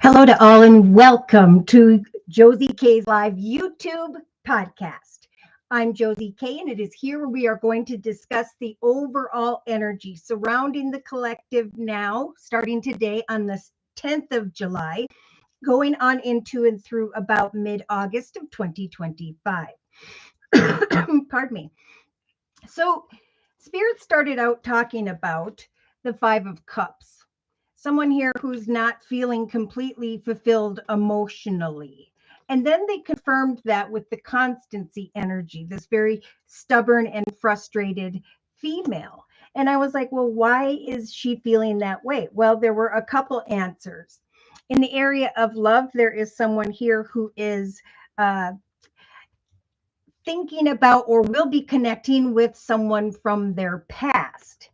Hello to all and welcome to Josie K's live YouTube podcast. I'm Josie K and it is here where we are going to discuss the overall energy surrounding the collective now, starting today on the 10th of July, going on into and through about mid-August of 2025. Pardon me. So Spirit started out talking about the Five of Cups. Someone here who's not feeling completely fulfilled emotionally. And then they confirmed that with the constancy energy, this very stubborn and frustrated female. And I was like, well, why is she feeling that way? Well, there were a couple answers. In the area of love, there is someone here who is thinking about or will be connecting with someone from their past.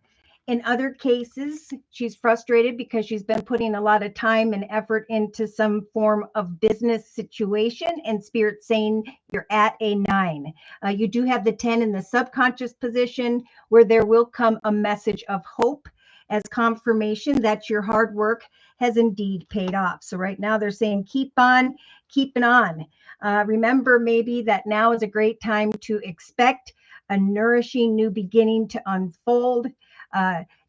In other cases, she's frustrated because she's been putting a lot of time and effort into some form of business situation, and Spirit saying you're at a 9. You do have the 10 in the subconscious position where there will come a message of hope as confirmation that your hard work has indeed paid off. So right now they're saying keep on keeping on. Remember maybe that now is a great time to expect a nourishing new beginning to unfold.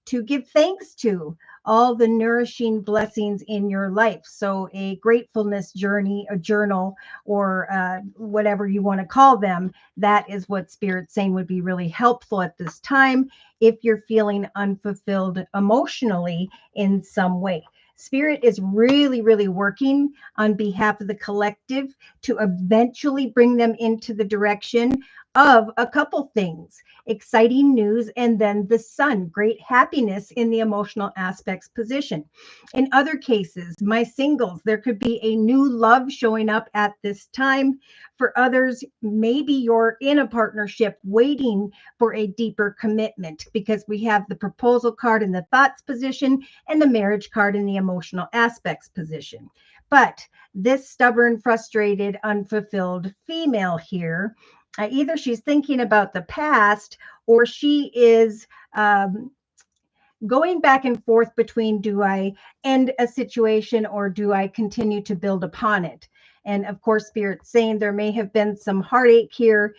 To give thanks to all the nourishing blessings in your life. So a gratefulness journey, a journal, or whatever you want to call them, that is what Spirit's saying would be really helpful at this time if you're feeling unfulfilled emotionally in some way. Spirit is really, really working on behalf of the collective to eventually bring them into the direction of a couple things: exciting news, and then the sun, great happiness in the emotional aspects position. In other cases, my singles, there could be a new love showing up at this time. For others, maybe you're in a partnership waiting for a deeper commitment, because we have the proposal card in the thoughts position and the marriage card in the emotional aspects position. But this stubborn, frustrated, unfulfilled female here, either she's thinking about the past or she is going back and forth between, do I end a situation or do I continue to build upon it? And of course, Spirit's saying there may have been some heartache here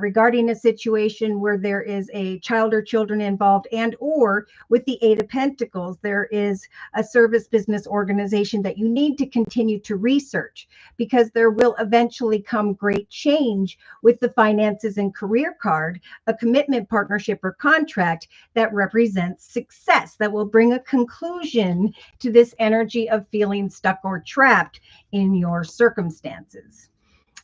regarding a situation where there is a child or children involved, and or with the Eight of Pentacles, there is a service business organization that you need to continue to research, because there will eventually come great change with the finances and career card, a commitment, partnership, or contract that represents success, that will bring a conclusion to this energy of feeling stuck or trapped in your circumstances.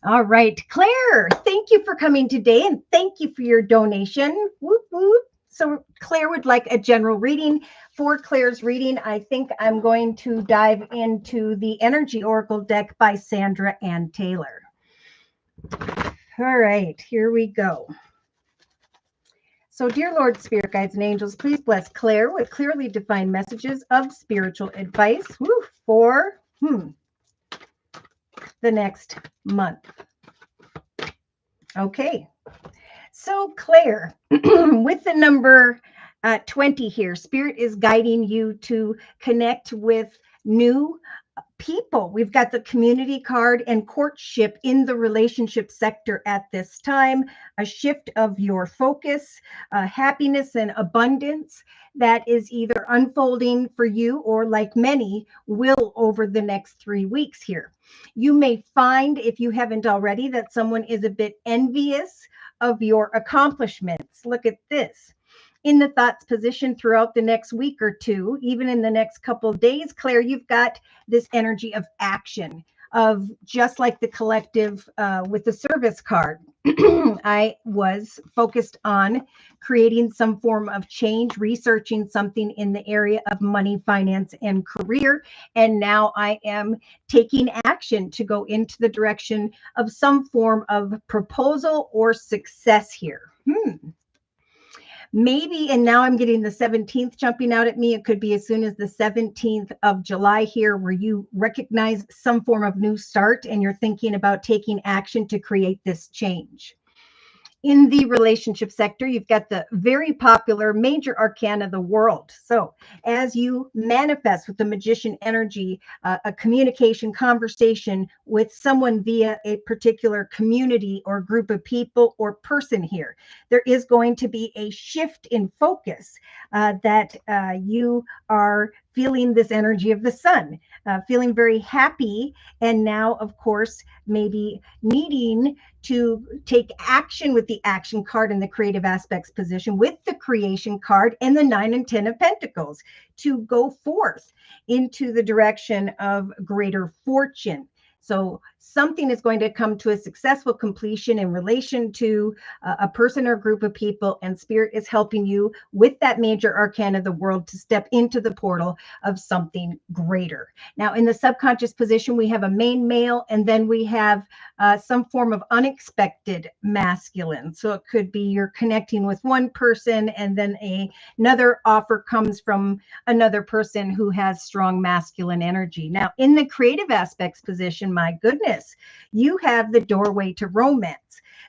All right, Claire, thank you for coming today, and thank you for your donation. Whoop, whoop. So Claire would like a general reading. For Claire's reading, I think I'm going to dive into the Energy Oracle deck by Sandra Ann Taylor. All right, here we go. So, dear Lord, Spirit Guides, and Angels, please bless Claire with clearly defined messages of spiritual advice for the next month. Okay, so Claire, with the number 20 here, Spirit is guiding you to connect with new people. We've got the community card and courtship in the relationship sector at this time, a shift of your focus, happiness and abundance that is either unfolding for you or, like many, will over the next 3 weeks here. You may find, if you haven't already, that someone is a bit envious of your accomplishments. Look at this. In the thoughts position throughout the next week or two, even in the next couple of days, Claire, you've got this energy of action, of just like the collective with the service card. I was focused on creating some form of change, researching something in the area of money, finance, and career. And now I am taking action to go into the direction of some form of proposal or success here. Maybe, and now I'm getting the 17th jumping out at me. It could be as soon as the 17th of July here, where you recognize some form of new start and you're thinking about taking action to create this change. In the relationship sector, you've got the very popular major arcana of the world. So as you manifest with the magician energy, a communication conversation with someone via a particular community or group of people or person here, there is going to be a shift in focus that you are feeling this energy of the sun, feeling very happy. And now, of course, maybe needing to take action with the action card in the creative aspects position, with the creation card and the 9 and 10 of Pentacles, to go forth into the direction of greater fortune. So something is going to come to a successful completion in relation to a person or group of people, and Spirit is helping you with that major arcana of the world to step into the portal of something greater. Now, in the subconscious position, we have a main male, and then we have some form of unexpected masculine. So it could be you're connecting with one person, and then another offer comes from another person who has strong masculine energy. Now, in the creative aspects position, my goodness, you have the doorway to romance.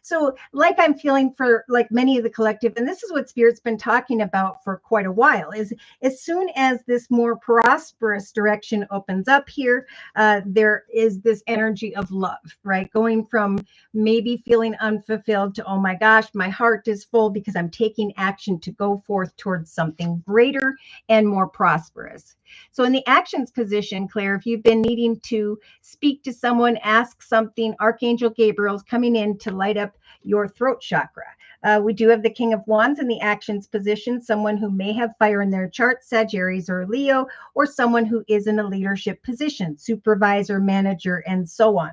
So like I'm feeling for like many of the collective, and this is what Spirit's been talking about for quite a while, is as soon as this more prosperous direction opens up here, there is this energy of love, right? Going from maybe feeling unfulfilled to, oh my gosh, my heart is full because I'm taking action to go forth towards something greater and more prosperous. So in the actions position, Claire, if you've been needing to speak to someone, ask something, Archangel Gabriel's coming in to light up your throat chakra. We do have the King of Wands in the actions position, someone who may have fire in their chart, Sagittarius or Leo, or someone who is in a leadership position, supervisor, manager, and so on.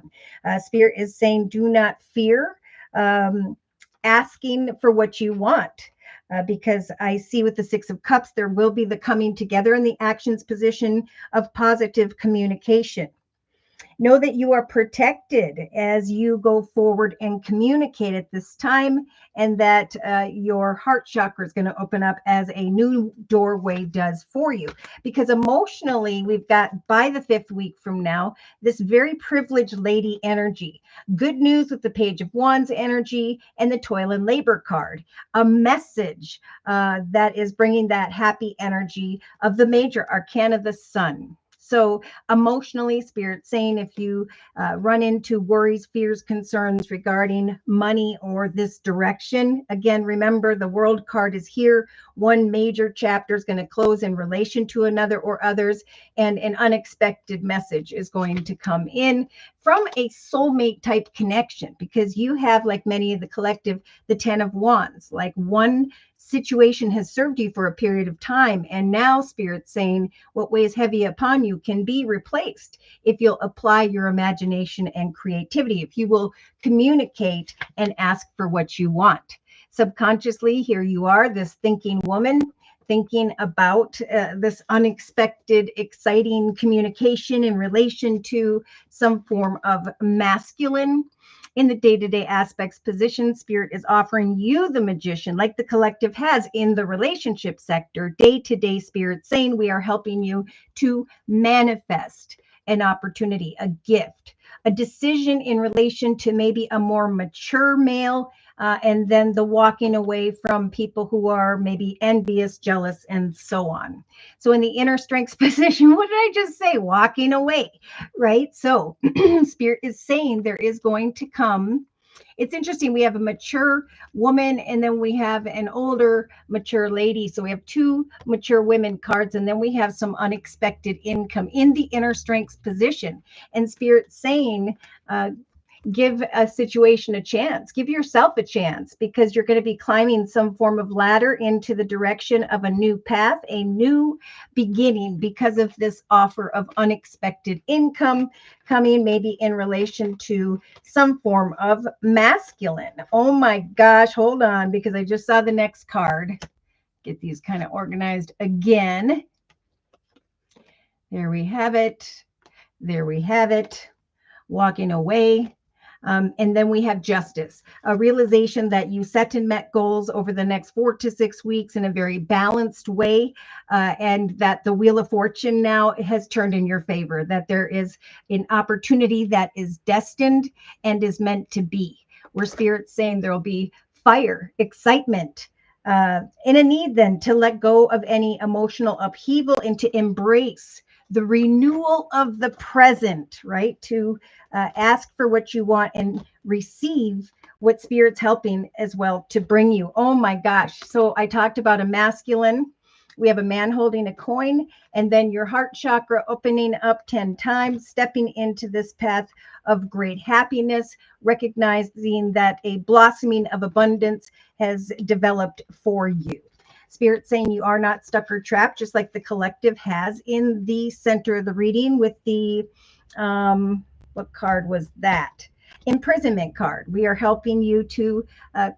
Spirit is saying, do not fear asking for what you want. Because I see with the Six of Cups, there will be the coming together in the actions position of positive communication. Know that you are protected as you go forward and communicate at this time, and that your heart chakra is going to open up as a new doorway does for you. Because emotionally, we've got, by the 5th week from now, this very privileged lady energy. Good news with the Page of Wands energy and the Toil and Labor card. A message that is bringing that happy energy of the major arcana, the sun. So emotionally, Spirit saying, if you run into worries, fears, concerns regarding money or this direction, again, remember the World card is here. One major chapter is going to close in relation to another or others, and an unexpected message is going to come in from a soulmate type connection, because you have, like many of the collective, the 10 of Wands, like one situation has served you for a period of time, and now Spirit's saying what weighs heavy upon you can be replaced if you'll apply your imagination and creativity, if you will communicate and ask for what you want. Subconsciously, here you are, this thinking woman, thinking about this unexpected, exciting communication in relation to some form of masculine. In the day-to-day aspects position, Spirit is offering you the magician, like the collective has in the relationship sector. Day-to-day, Spirit saying we are helping you to manifest an opportunity, a gift, a decision in relation to maybe a more mature male, and then the walking away from people who are maybe envious, jealous, and so on. So in the inner strengths position, what did I just say? Walking away, right? So Spirit is saying there is going to come. It's interesting. We have a mature woman, and then we have an older mature lady. So we have 2 mature women cards, and then we have some unexpected income in the inner strengths position. And Spirit saying, give a situation a chance, give yourself a chance, because you're going to be climbing some form of ladder into the direction of a new path, a new beginning, because of this offer of unexpected income coming, maybe in relation to some form of masculine. Oh my gosh, hold on, because I just saw the next card. Get these kind of organized again. There we have it. There we have it. Walking away. And then we have justice, a realization that you set and met goals over the next 4 to 6 weeks in a very balanced way, and that the Wheel of Fortune now has turned in your favor, that there is an opportunity that is destined and is meant to be, where Spirit's saying there will be fire, excitement, and a need then to let go of any emotional upheaval and to embrace the renewal of the present, right? To ask for what you want and receive what spirit's helping as well to bring you. Oh my gosh. So I talked about a masculine. We have a man holding a coin, and then your heart chakra opening up 10 times, stepping into this path of great happiness, recognizing that a blossoming of abundance has developed for you. Spirit saying you are not stuck or trapped, just like the collective has in the center of the reading with the, what card was that? Imprisonment card. We are helping you to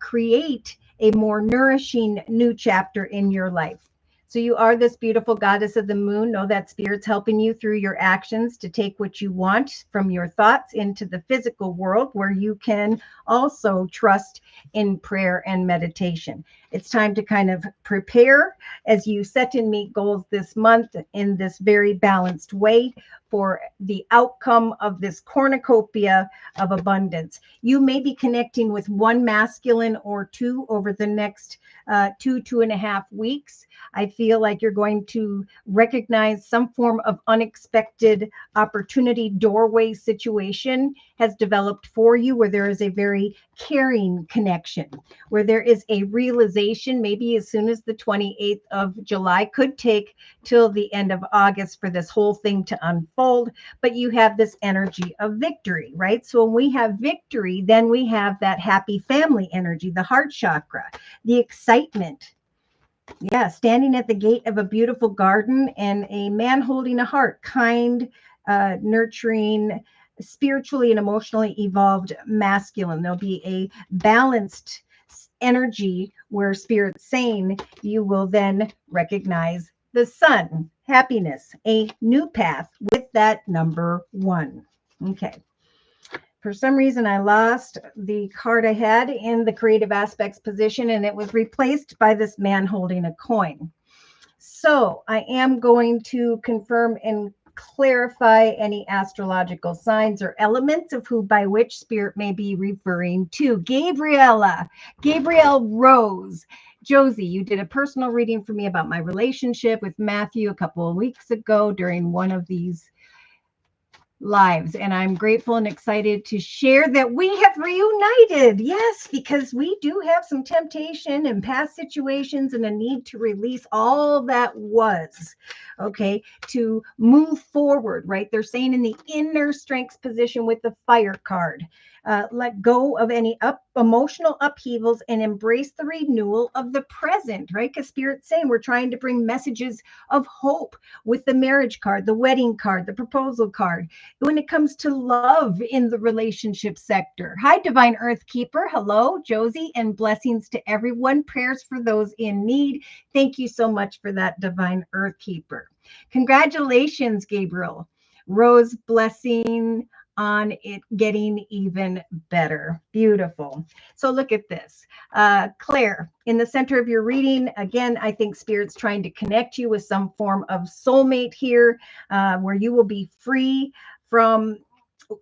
create a more nourishing new chapter in your life. So you are this beautiful goddess of the moon. Know that spirit's helping you through your actions to take what you want from your thoughts into the physical world, where you can also trust in prayer and meditation. It's time to kind of prepare as you set and meet goals this month in this very balanced way for the outcome of this cornucopia of abundance. You may be connecting with one masculine or two over the next 2.5 weeks. I feel like you're going to recognize some form of unexpected opportunity doorway situation has developed for you, where there is a very caring connection, where there is a realization, maybe as soon as the 28th of July, could take till the end of August for this whole thing to unfold. But you have this energy of victory, right? So when we have victory, then we have that happy family energy, the heart chakra, the excitement. Yeah, standing at the gate of a beautiful garden and a man holding a heart, kind, nurturing, spiritually and emotionally evolved masculine. There'll be a balanced energy where spirit's saying you will then recognize the sun, happiness, a new path with that number 1. Okay. For some reason, I lost the card I had in the creative aspects position, and it was replaced by this man holding a coin. So I am going to confirm and clarify any astrological signs or elements of who by which spirit may be referring to. Gabrielle Rose. Josie, you did a personal reading for me about my relationship with Matthew a couple of weeks ago during one of these lives, and I'm grateful and excited to share that we have reunited. Yes, because we do have some temptation and past situations and a need to release all that was, okay, to move forward, right? They're saying in the inner strength position with the fire card, let go of any emotional upheavals and embrace the renewal of the present, right? Because spirit's saying we're trying to bring messages of hope with the marriage card, the wedding card, the proposal card, when it comes to love in the relationship sector. Hi, Divine Earth Keeper. Hello, Josie, and blessings to everyone. Prayers for those in need. Thank you so much for that, Divine Earth Keeper. Congratulations, Gabriel. Rose, blessing on it getting even better. Beautiful. So look at this. Claire, in the center of your reading, again, I think spirit's trying to connect you with some form of soulmate here, where you will be free from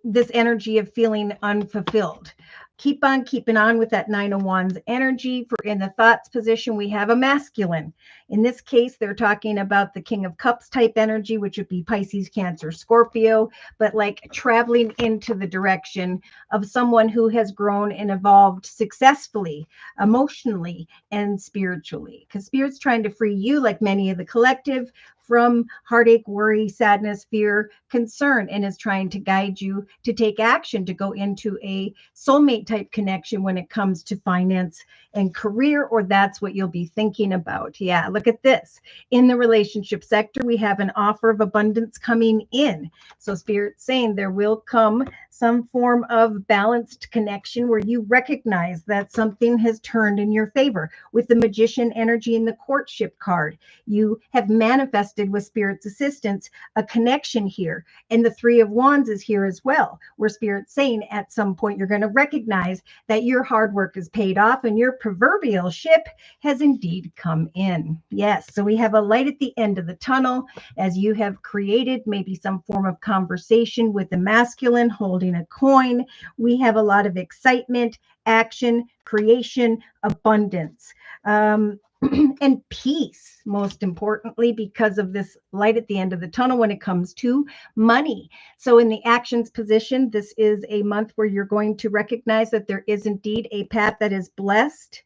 this energy of feeling unfulfilled. Keep on keeping on with that 9 of Wands energy. For in the thoughts position, we have a masculine. In this case, they're talking about the King of Cups type energy, which would be Pisces, Cancer, Scorpio, but like traveling into the direction of someone who has grown and evolved successfully, emotionally and spiritually. Because spirit's trying to free you, like many of the collective, from heartache, worry, sadness, fear, concern, and is trying to guide you to take action, to go into a soulmate type connection when it comes to finance and career, or that's what you'll be thinking about. Yeah, look at this. In the relationship sector, we have an offer of abundance coming in. So spirit's saying there will come some form of balanced connection where you recognize that something has turned in your favor. With the Magician energy in the courtship card, you have manifested with spirit's assistance a connection here. And the 3 of Wands is here as well, where spirit's saying at some point you're going to recognize that your hard work is paid off and your proverbial ship has indeed come in. Yes. So we have a light at the end of the tunnel as you have created maybe some form of conversation with the masculine holding a coin. We have a lot of excitement, action, creation, abundance. And peace, most importantly, because of this light at the end of the tunnel when it comes to money. So, in the actions position, this is a month where you're going to recognize that there is indeed a path that is blessed.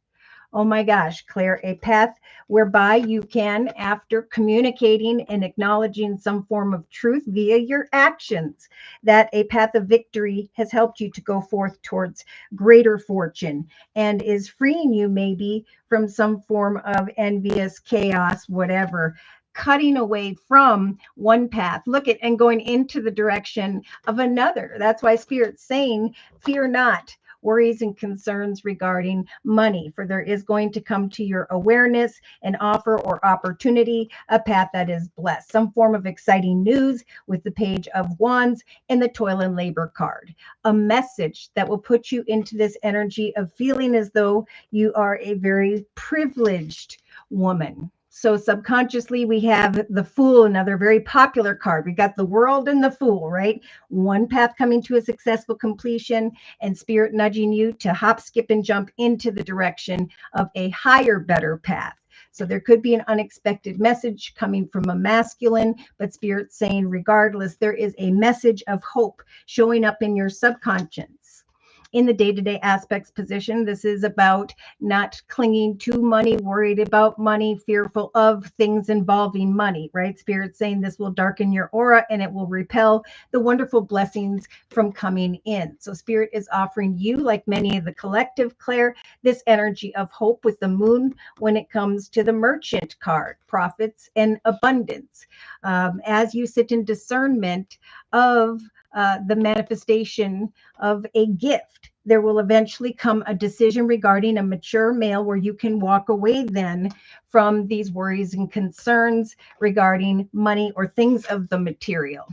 Oh my gosh, Claire, a path whereby you can, after communicating and acknowledging some form of truth via your actions, that a path of victory has helped you to go forth towards greater fortune and is freeing you maybe from some form of envious chaos, whatever. Cutting away from one path, look at and going into the direction of another. That's why Spirit's saying, fear not worries and concerns regarding money, for there is going to come to your awareness an offer or opportunity, a path that is blessed, some form of exciting news with the Page of Wands and the Toil and Labor card, a message that will put you into this energy of feeling as though you are a very privileged woman. So subconsciously, we have the Fool, another very popular card. We got the World and the Fool, right? One path coming to a successful completion, and Spirit nudging you to hop, skip, and jump into the direction of a higher, better path. So there could be an unexpected message coming from a masculine, but Spirit saying, regardless, there is a message of hope showing up in your subconscious. In the day-to-day aspects position, this is about not clinging to money, worried about money, fearful of things involving money, right? Spirit saying this will darken your aura and it will repel the wonderful blessings from coming in. So Spirit is offering you, like many of the collective, Claire, this energy of hope with the moon when it comes to the Merchant card, profits and abundance. As you sit in discernment of the manifestation of a gift, there will eventually come a decision regarding a mature male where you can walk away then from these worries and concerns regarding money or things of the material.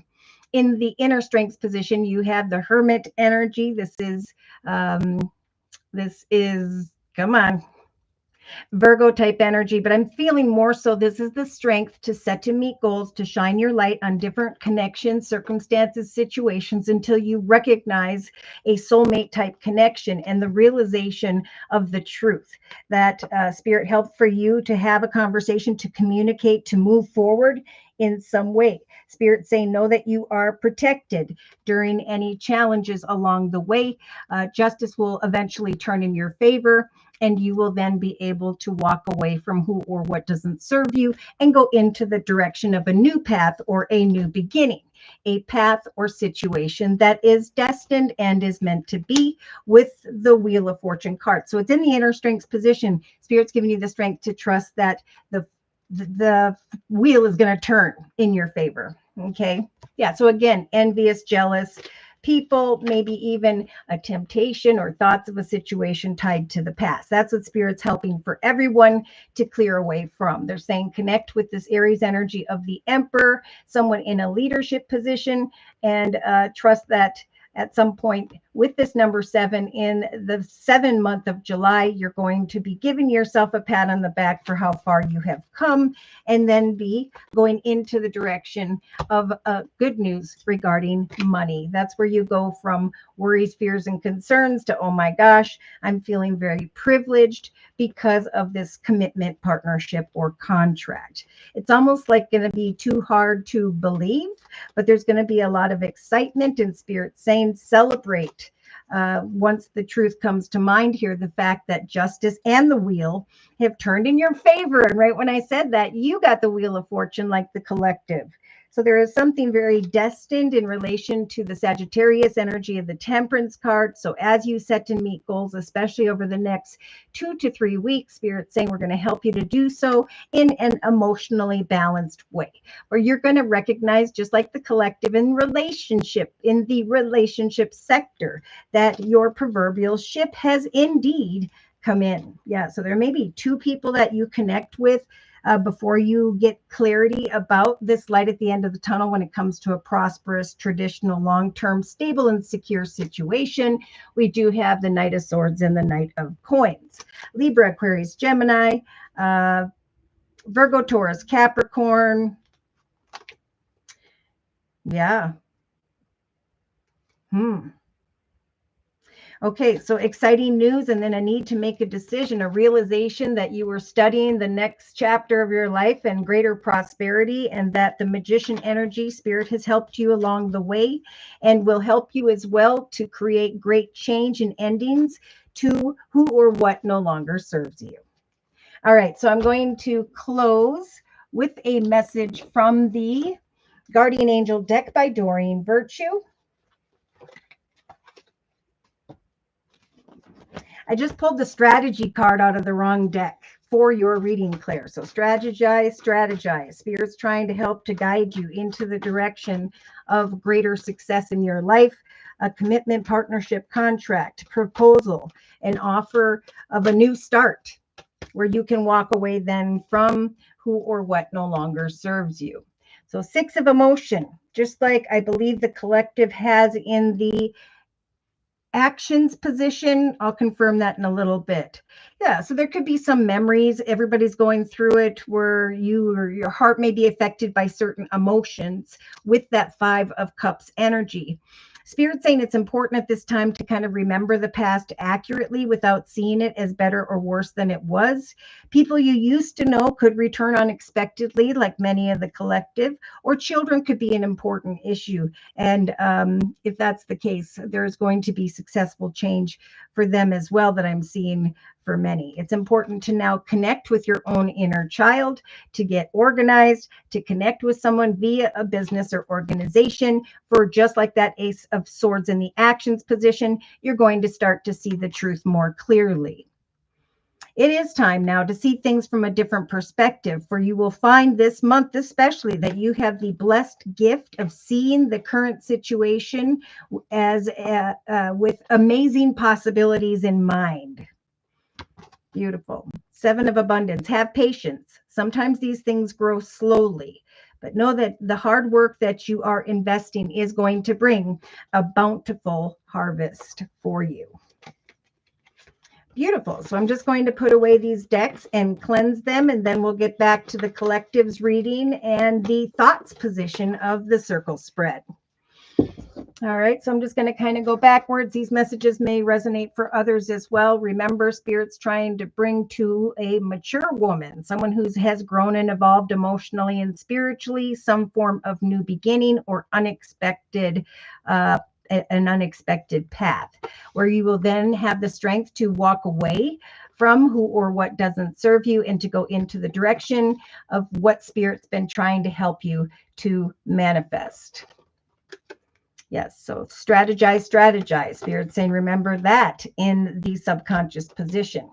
In the inner strength position, you have the Hermit energy. This is, come on, Virgo type energy, but I'm feeling more so this is the strength to set to meet goals, to shine your light on different connections, circumstances, situations until you recognize a soulmate type connection and the realization of the truth that Spirit helped for you to have a conversation, to communicate, to move forward in some way. Spirit saying, know that you are protected during any challenges along the way. Justice will eventually turn in your favor, and you will then be able to walk away from who or what doesn't serve you and go into the direction of a new path or a new beginning, a path or situation that is destined and is meant to be with the Wheel of Fortune card. So it's in the inner strength position. Spirit's giving you the strength to trust that the wheel is going to turn in your favor. Okay. Yeah. So again, envious, jealous people, maybe even a temptation or thoughts of a situation tied to the past. That's what Spirit's helping for everyone to clear away from. They're saying connect with this Aries energy of the Emperor, someone in a leadership position, and trust that at some point with this number 7 in the 7th month of July, you're going to be giving yourself a pat on the back for how far you have come, and then be going into the direction of good news regarding money. That's where you go from worries, fears, and concerns to, oh my gosh, I'm feeling very privileged because of this commitment, partnership, or contract. It's almost like going to be too hard to believe, but there's going to be a lot of excitement and Spirit saying celebrate. Once the truth comes to mind here, the fact that justice and the wheel have turned in your favor. And right when I said that, you got the Wheel of Fortune like the collective. So there is something very destined in relation to the Sagittarius energy of the Temperance card. So as you set to meet goals, especially over the next 2 to 3 weeks, Spirit's saying we're going to help you to do so in an emotionally balanced way, where you're going to recognize, just like the collective in the relationship sector, that your proverbial ship has indeed come in. Yeah, so there may be 2 people that you connect with before you get clarity about this light at the end of the tunnel when it comes to a prosperous, traditional, long-term, stable, and secure situation. We do have the Knight of Swords and the Knight of Coins. Libra, Aquarius, Gemini, Virgo, Taurus, Capricorn. Yeah. Okay, so exciting news, and then a need to make a decision, a realization that you were studying the next chapter of your life and greater prosperity, and that the magician energy spirit has helped you along the way and will help you as well to create great change and endings to who or what no longer serves you. All right, so I'm going to close with a message from the Guardian Angel deck by Doreen Virtue. I just pulled the strategy card out of the wrong deck for your reading, Claire. So strategize, strategize. Spirit's trying to help to guide you into the direction of greater success in your life, a commitment, partnership, contract, proposal, an offer of a new start where you can walk away then from who or what no longer serves you. So 6 of emotion, just like I believe the collective has in the actions position. I'll confirm that in a little bit. Yeah, so there could be some memories. Everybody's going through it where you or your heart may be affected by certain emotions with that 5 of Cups energy. Spirit saying it's important at this time to kind of remember the past accurately without seeing it as better or worse than it was. People you used to know could return unexpectedly, like many of the collective, or children could be an important issue. And if that's the case, there's going to be successful change for them as well that I'm seeing for many. It's important to now connect with your own inner child, to get organized, to connect with someone via a business or organization. For just like that Ace of Swords in the actions position, you're going to start to see the truth more clearly. It is time now to see things from a different perspective, for you will find this month especially that you have the blessed gift of seeing the current situation as with amazing possibilities in mind. Beautiful. 7 of abundance. Have patience. Sometimes these things grow slowly, but know that the hard work that you are investing is going to bring a bountiful harvest for you. Beautiful. So I'm just going to put away these decks and cleanse them, and then we'll get back to the collectives reading and the thoughts position of the circle spread. All right, so I'm just going to kind of go backwards. These messages may resonate for others as well. Remember, Spirit's trying to bring to a mature woman, someone who has grown and evolved emotionally and spiritually, some form of new beginning or unexpected an unexpected path, where you will then have the strength to walk away from who or what doesn't serve you and to go into the direction of what Spirit's been trying to help you to manifest. Yes, so strategize, strategize. Spirit's saying, remember that in the subconscious position.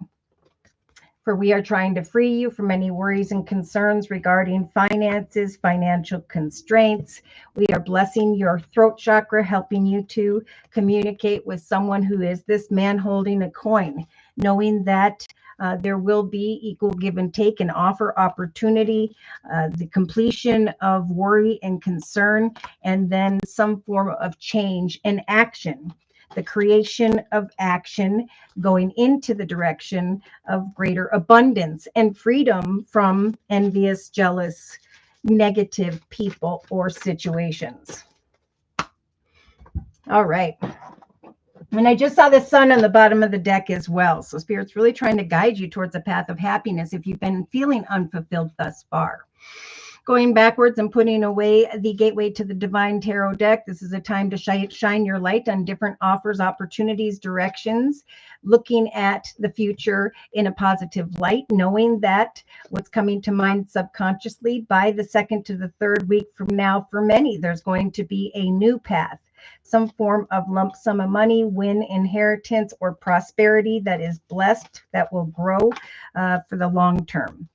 For we are trying to free you from any worries and concerns regarding finances, financial constraints. We are blessing your throat chakra, helping you to communicate with someone who is this man holding a coin, knowing that there will be equal give and take and offer opportunity, the completion of worry and concern, and then some form of change and action. The creation of action going into the direction of greater abundance and freedom from envious, jealous, negative people or situations. All right. And I just saw the sun on the bottom of the deck as well. So Spirit's really trying to guide you towards a path of happiness if you've been feeling unfulfilled thus far. Going backwards and putting away the Gateway to the Divine Tarot deck. This is a time to shine your light on different offers, opportunities, directions, looking at the future in a positive light, knowing that what's coming to mind subconsciously by the 2nd to the 3rd week from now, for many, there's going to be a new path, some form of lump sum of money, win, inheritance, or prosperity that is blessed, that will grow for the long term.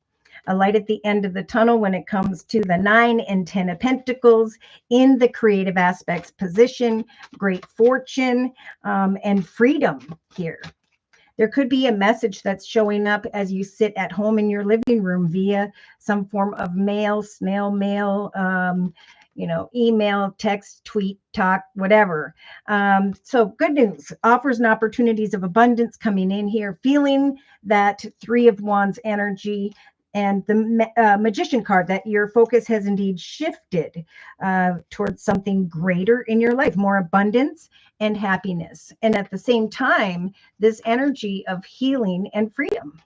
A light at the end of the tunnel when it comes to the 9 and 10 of Pentacles in the creative aspects position, great fortune, and freedom here. There could be a message that's showing up as you sit at home in your living room via some form of mail, snail mail, email, text, tweet, talk, whatever. So good news, offers and opportunities of abundance coming in here, feeling that 3 of Wands energy, And the magician card, that your focus has indeed shifted towards something greater in your life, more abundance and happiness. And at the same time, this energy of healing and freedom,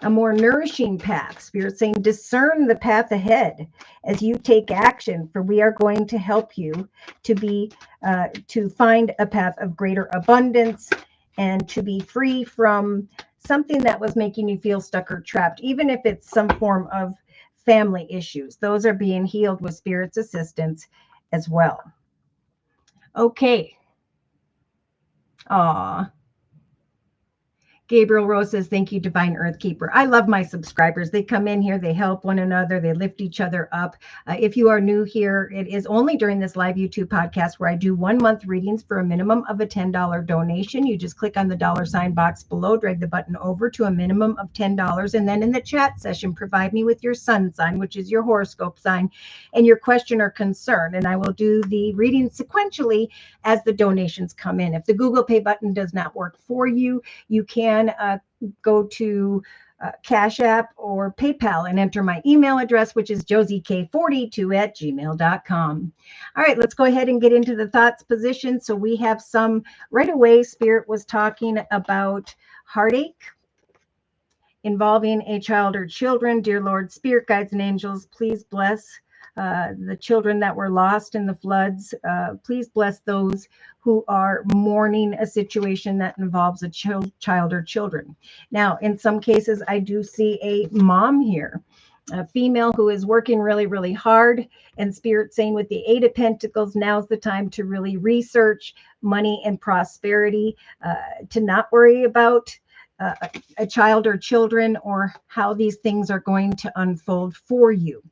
a more nourishing path. Spirit saying, discern the path ahead as you take action, for we are going to help you to find a path of greater abundance and to be free from something that was making you feel stuck or trapped, even if it's some form of family issues. Those are being healed with Spirit's assistance as well. Okay. Aw. Gabriel Rose says, thank you, Divine Earth Keeper. I love my subscribers. They come in here, they help one another, they lift each other up. If you are new here, it is only during this live YouTube podcast where I do 1 month readings for a minimum of a $10 donation. You just click on the $ box below, drag the button over to a minimum of $10, and then in the chat session, provide me with your sun sign, which is your horoscope sign, and your question or concern. And I will do the reading sequentially as the donations come in. If the Google Pay button does not work for you, you can go to Cash App or PayPal and enter my email address, which is josiek42@gmail.com. All right, let's go ahead and get into the thoughts position. So we have some right away. Spirit was talking about heartache involving a child or children. Dear Lord, Spirit guides and angels, please bless the children that were lost in the floods. Please bless those who are mourning a situation that involves a child or children. Now, in some cases, I do see a mom here, a female who is working really, really hard, and Spirit saying with the 8 of Pentacles, now's the time to really research money and prosperity, to not worry about a child or children or how these things are going to unfold for you.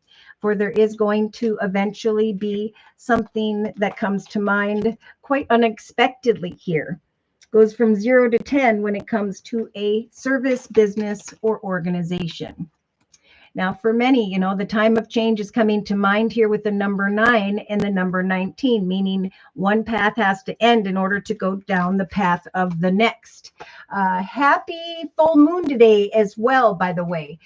For there is going to eventually be something that comes to mind quite unexpectedly here. Goes from 0 to 10 when it comes to a service, business, or organization. Now, for many, the time of change is coming to mind here with the number 9 and the number 19, meaning one path has to end in order to go down the path of the next. Happy full moon today as well, by the way.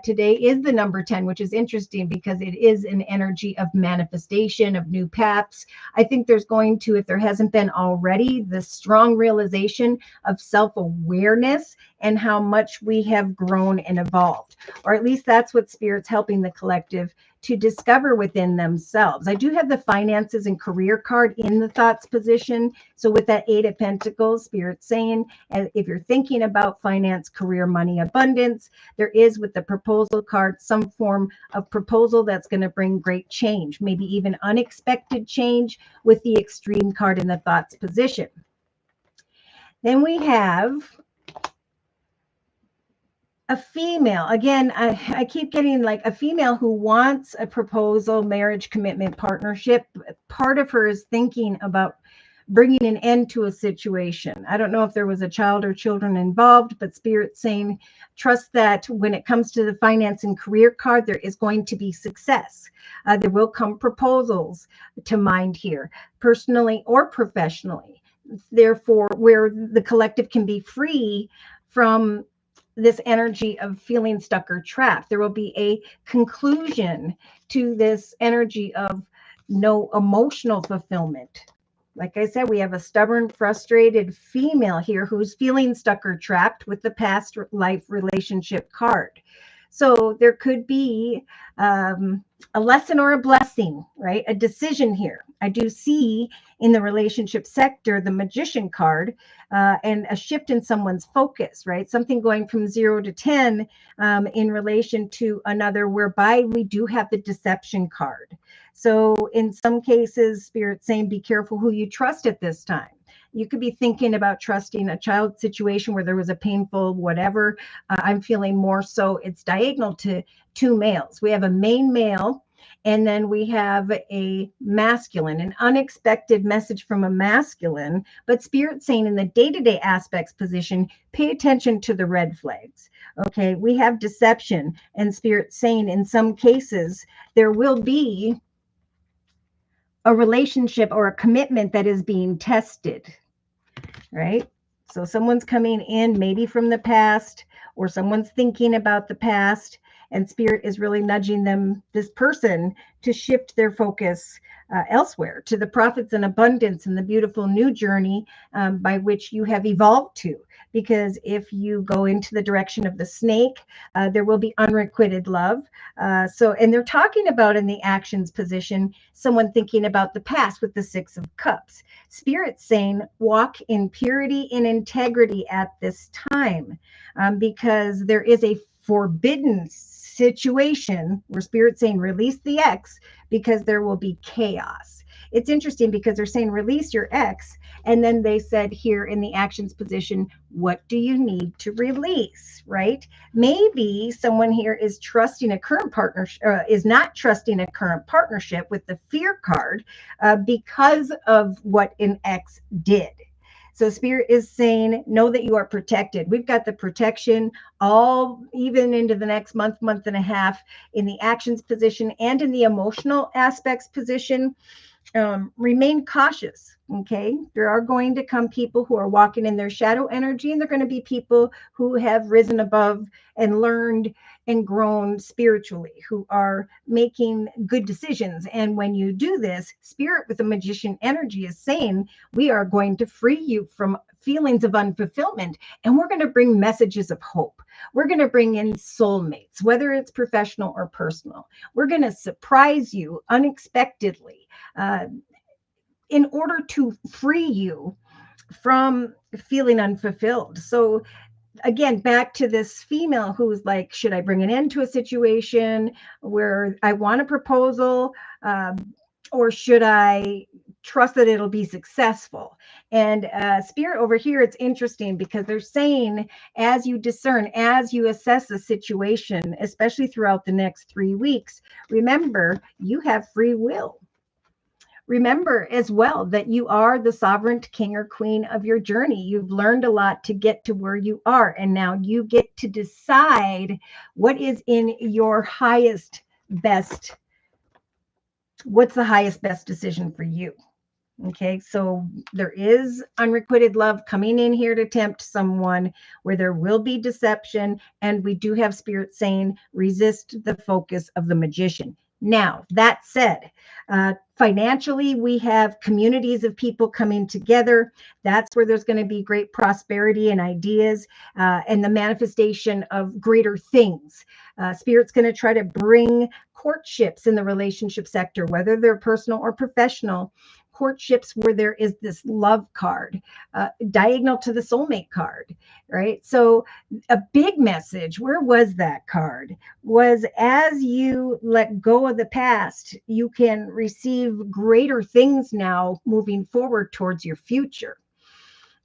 Today is the number 10, which is interesting because it is an energy of manifestation, of new paths. I think there's going to, if there hasn't been already, the strong realization of self-awareness and how much we have grown and evolved, or at least that's what Spirit's helping the collective to discover within themselves. I do have the finances and career card in the thoughts position. So with that 8 of Pentacles, Spirit's saying, if you're thinking about finance, career, money, abundance, there is with the proposal card some form of proposal that's going to bring great change, maybe even unexpected change with the extreme card in the thoughts position. Then we have a female. Again, I keep getting like a female who wants a proposal, marriage, commitment, partnership. Part of her is thinking about bringing an end to a situation. I don't know if there was a child or children involved, but Spirit's saying, trust that when it comes to the finance and career card, there is going to be success. There will come proposals to mind here, personally or professionally. Therefore, where the collective can be free from this energy of feeling stuck or trapped. There will be a conclusion to this energy of no emotional fulfillment. Like I said, we have a stubborn, frustrated female here who's feeling stuck or trapped with the past life relationship card. So there could be a lesson or a blessing, right? A decision here. I do see in the relationship sector, the magician card, and a shift in someone's focus, right? Something going from 0 to 10 in relation to another, whereby we do have the deception card. So in some cases, Spirit's saying, be careful who you trust at this time. You could be thinking about trusting a child situation where there was a painful whatever. I'm feeling more so it's diagonal to 2 males. We have a main male, and then we have a masculine, an unexpected message from a masculine, but Spirit saying in the day-to-day aspects position, pay attention to the red flags. Okay, we have deception, and Spirit saying in some cases there will be a relationship or a commitment that is being tested, right? So someone's coming in maybe from the past, or someone's thinking about the past, and spirit is really nudging them, this person, to shift their focus elsewhere to the profits and abundance and the beautiful new journey by which you have evolved to. Because if you go into the direction of the snake, there will be unrequited love. And they're talking about in the actions position, someone thinking about the past with the Six of Cups. Spirit saying, walk in purity and integrity at this time, because there is a forbidden situation where Spirit's saying, release the ex, because there will be chaos. It's interesting because they're saying, release your ex. And then they said here in the actions position, what do you need to release, right? Maybe someone here is trusting a current partnership, is not trusting a current partnership with the fear card because of what an ex did. So Spirit is saying, know that you are protected. We've got the protection all even into the next month, month and a half in the actions position and in the emotional aspects position. Remain cautious. Okay. There are going to come people who are walking in their shadow energy, and they're going to be people who have risen above and learned and grown spiritually, who are making good decisions. And when you do this, Spirit with the magician energy is saying, we are going to free you from feelings of unfulfillment, and we're going to bring messages of hope. We're going to bring in soulmates, whether it's professional or personal. We're going to surprise you unexpectedly in order to free you from feeling unfulfilled. So again, back to this female who's like, should I bring an end to a situation where I want a proposal, or should I trust that it'll be successful? And Spirit over here, it's interesting because they're saying, as you discern, as you assess the situation, especially throughout the next 3 weeks, remember, you have free will. Remember as well that you are the sovereign king or queen of your journey. You've learned a lot to get to where you are. And now you get to decide what is in your highest, best. What's the highest, best decision for you? Okay, so there is unrequited love coming in here to tempt someone where there will be deception. And we do have Spirit saying, resist the focus of the magician. Now, that said, financially, we have communities of people coming together. That's where there's going to be great prosperity and ideas and the manifestation of greater things. Spirit's going to try to bring courtships in the relationship sector, whether they're personal or professional. Courtships where there is this love card, diagonal to the soulmate card, right? So a big message, where was that card? Was as you let go of the past, you can receive greater things now moving forward towards your future.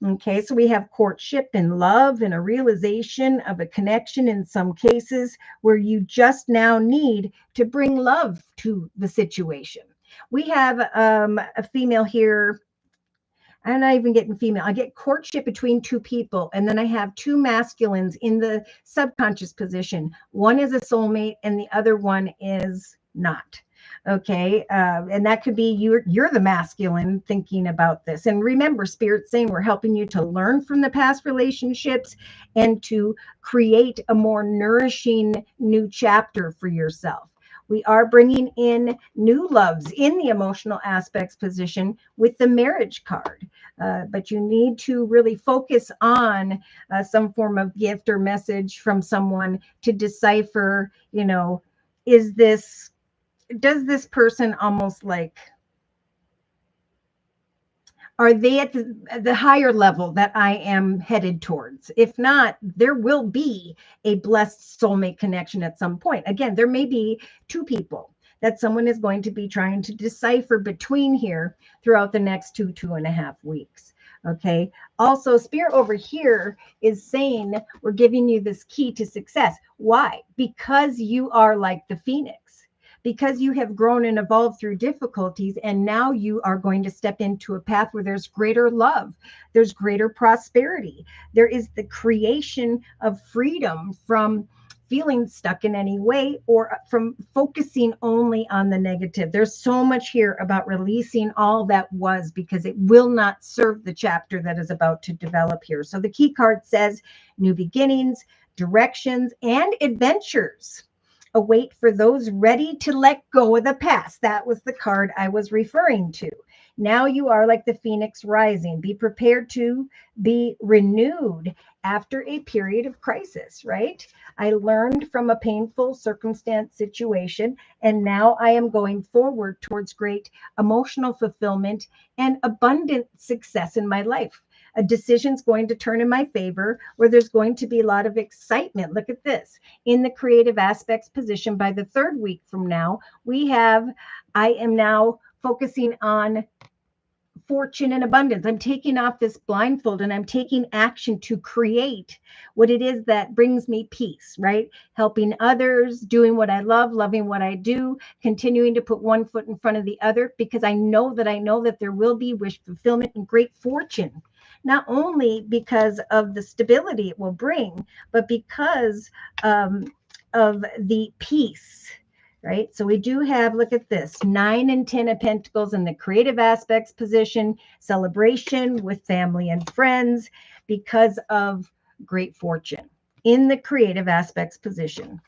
Okay, so we have courtship and love and a realization of a connection in some cases where you just now need to bring love to the situation. We have a female here. I'm not even getting female. I get courtship between two people. And then I have two masculines in the subconscious position. One is a soulmate and the other one is not. Okay. And that could be you're the masculine thinking about this. And remember, Spirit's saying we're helping you to learn from the past relationships and to create a more nourishing new chapter for yourself. We are bringing in new loves in the emotional aspects position with the marriage card. But you need to really focus on some form of gift or message from someone to decipher, does this person almost like, are they at the higher level that I am headed towards? If not, there will be a blessed soulmate connection at some point. Again, there may be two people that someone is going to be trying to decipher between here throughout the next 2.5 weeks. Okay. Also, Spirit over here is saying we're giving you this key to success. Why? Because you are like the phoenix. Because you have grown and evolved through difficulties, and now you are going to step into a path where there's greater love, there's greater prosperity, there is the creation of freedom from feeling stuck in any way or from focusing only on the negative. There's so much here about releasing all that was, because it will not serve the chapter that is about to develop here. So the key card says new beginnings, directions, and adventures await for those ready to let go of the past. That was the card I was referring to. Now you are like the phoenix rising. Be prepared to be renewed after a period of crisis, right? I learned from a painful circumstance situation, and now I am going forward towards great emotional fulfillment and abundant success in my life. A decision's going to turn in my favor, where there's going to be a lot of excitement. Look at this. In the creative aspects position, by the third week from now, I am now focusing on fortune and abundance. I'm taking off this blindfold and I'm taking action to create what it is that brings me peace, right? Helping others, doing what I love, loving what I do, continuing to put one foot in front of the other, because I know that there will be wish fulfillment and great fortune, not only because of the stability it will bring, but because of the peace. Right? So we do have, look at this, 9 and 10 of Pentacles in the creative aspects position, celebration with family and friends because of great fortune in the creative aspects position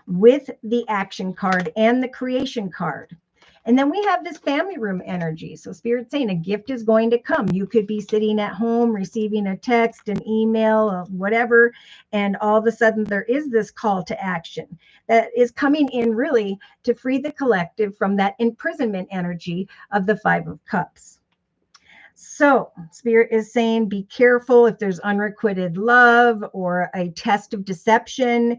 with the action card and the creation card. And then we have this family room energy. So Spirit's saying a gift is going to come. You could be sitting at home, receiving a text, an email, or whatever, and all of a sudden there is this call to action that is coming in really to free the collective from that imprisonment energy of the 5 of Cups. So Spirit is saying, be careful if there's unrequited love or a test of deception.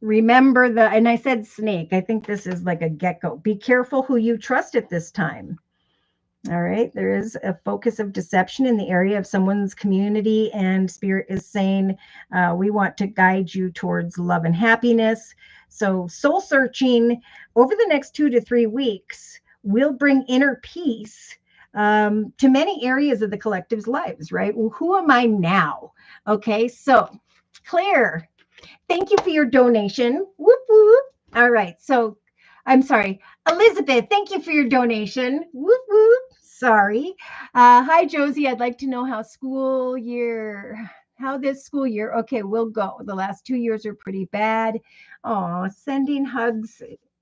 Remember and I said snake, I think this is like a gecko. Be careful who you trust at this time. All right. There is a focus of deception in the area of someone's community, and Spirit is saying, we want to guide you towards love and happiness. So soul searching over the next 2 to 3 weeks will bring inner peace to many areas of the collective's lives, right? Well, who am I now? Okay. So Claire, thank you for your donation. Whoop, whoop. All right. So I'm sorry. Elizabeth, thank you for your donation. Whoop, whoop. Sorry. Hi, Josie. I'd like to know how this school year, okay, we'll go. The last 2 years are pretty bad. Oh, sending hugs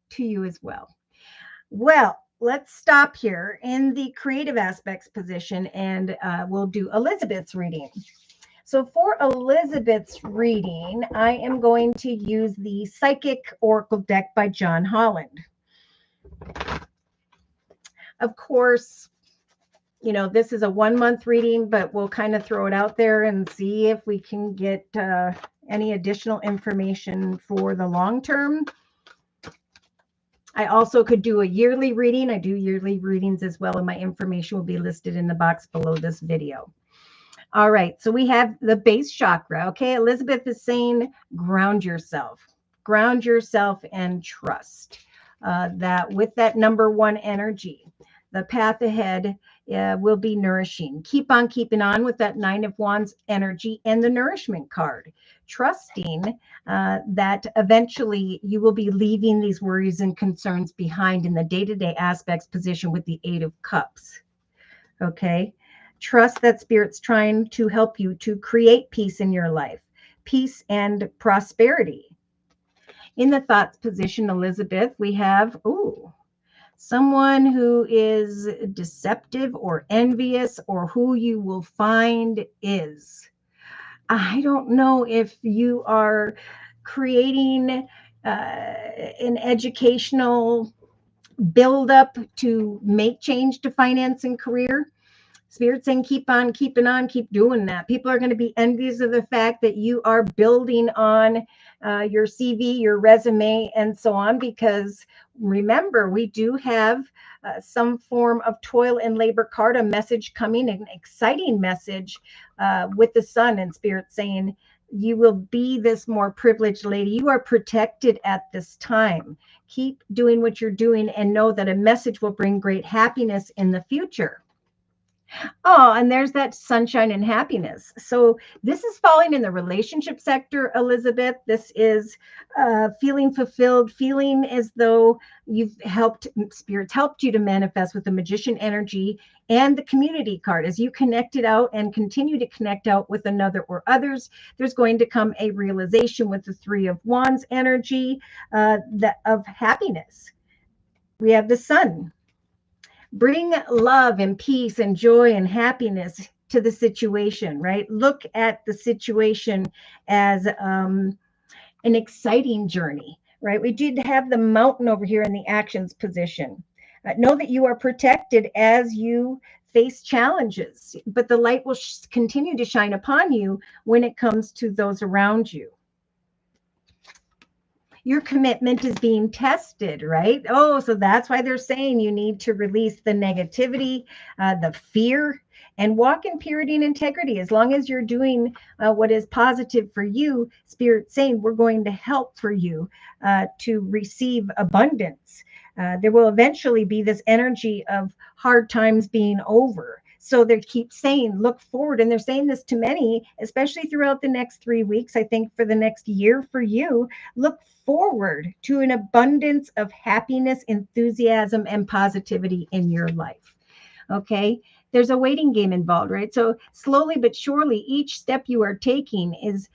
to you as well. Well, let's stop here in the creative aspects position, and we'll do Elizabeth's reading. So for Elizabeth's reading, I am going to use the Psychic Oracle deck by John Holland. Of course, this is a 1-month reading, but we'll kind of throw it out there and see if we can get any additional information for the long term. I also could do a yearly reading. I do yearly readings as well, and my information will be listed in the box below this video. All right, so we have the base chakra. Okay, Elizabeth is saying ground yourself and trust that with that number 1 energy, the path ahead will be nourishing. Keep on keeping on with that 9 of Wands energy and the nourishment card, trusting that eventually you will be leaving these worries and concerns behind in the day-to-day aspects position with the 8 of Cups. Okay. Trust that Spirit's trying to help you to create peace in your life, peace and prosperity. In the thoughts position, Elizabeth, we have, someone who is deceptive or envious, or who you will find is. I don't know if you are creating an educational buildup to make change to finance and career. Spirit saying, keep on keeping on, keep doing that. People are going to be envious of the fact that you are building on your CV, your resume, and so on, because remember, we do have some form of toil and labor card, a message coming, an exciting message with the sun, and Spirit saying, you will be this more privileged lady. You are protected at this time. Keep doing what you're doing and know that a message will bring great happiness in the future. Oh, and there's that sunshine and happiness. So this is falling in the relationship sector, Elizabeth. This is feeling fulfilled, feeling as though you've helped, spirits helped you to manifest with the magician energy and the community card. As you connect it out and continue to connect out with another or others, there's going to come a realization with the Three of Wands energy that of happiness. We have the sun. Bring love and peace and joy and happiness to the situation, right? Look at the situation as an exciting journey, right? We did have the mountain over here in the actions position. Know that you are protected as you face challenges, but the light will continue to shine upon you when it comes to those around you. Your commitment is being tested, right? Oh, so that's why they're saying you need to release the negativity, the fear, and walk in purity and integrity. As long as you're doing what is positive for you, Spirit saying we're going to help for you to receive abundance. There will eventually be this energy of hard times being over. So they keep saying, look forward. And they're saying this to many, especially throughout the next 3 weeks. I think for the next year for you, look forward to an abundance of happiness, enthusiasm, and positivity in your life. Okay. There's a waiting game involved, right? So slowly but surely, each step you are taking is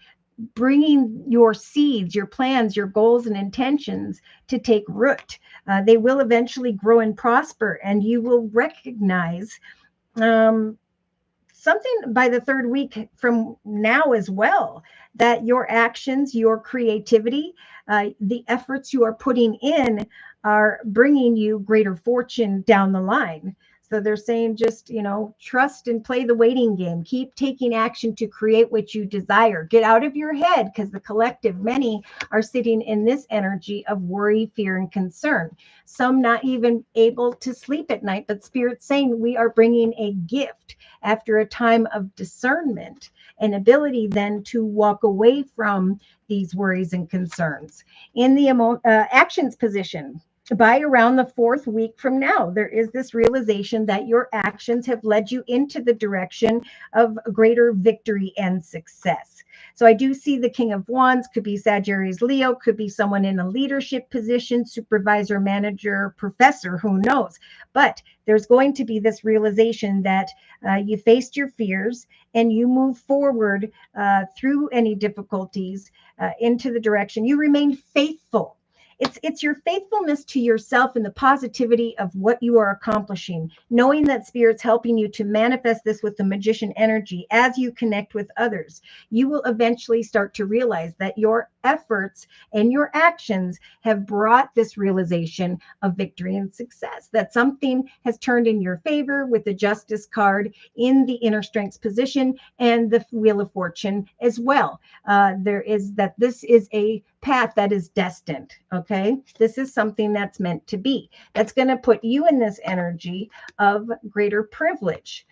bringing your seeds, your plans, your goals, and intentions to take root. They will eventually grow and prosper, and you will recognize um, something by the third week from now as well, that your actions, your creativity, the efforts you are putting in are bringing you greater fortune down the line. So they're saying just, trust and play the waiting game. Keep taking action to create what you desire. Get out of your head, because the collective, many are sitting in this energy of worry, fear, and concern. Some not even able to sleep at night, but Spirit's saying we are bringing a gift after a time of discernment and ability then to walk away from these worries and concerns. In the actions position, by around the fourth week from now, there is this realization that your actions have led you into the direction of greater victory and success. So I do see the King of Wands, could be Sagittarius Leo, could be someone in a leadership position, supervisor, manager, professor, who knows. But there's going to be this realization that you faced your fears and you move forward through any difficulties into the direction. You remain faithful. It's your faithfulness to yourself and the positivity of what you are accomplishing, knowing that Spirit's helping you to manifest this with the magician energy as you connect with others. You will eventually start to realize that your efforts and your actions have brought this realization of victory and success, that something has turned in your favor with the Justice card in the inner strengths position and the Wheel of Fortune as well. There is that this is a path that is destined. Okay. This is something that's meant to be. That's going to put you in this energy of greater privilege,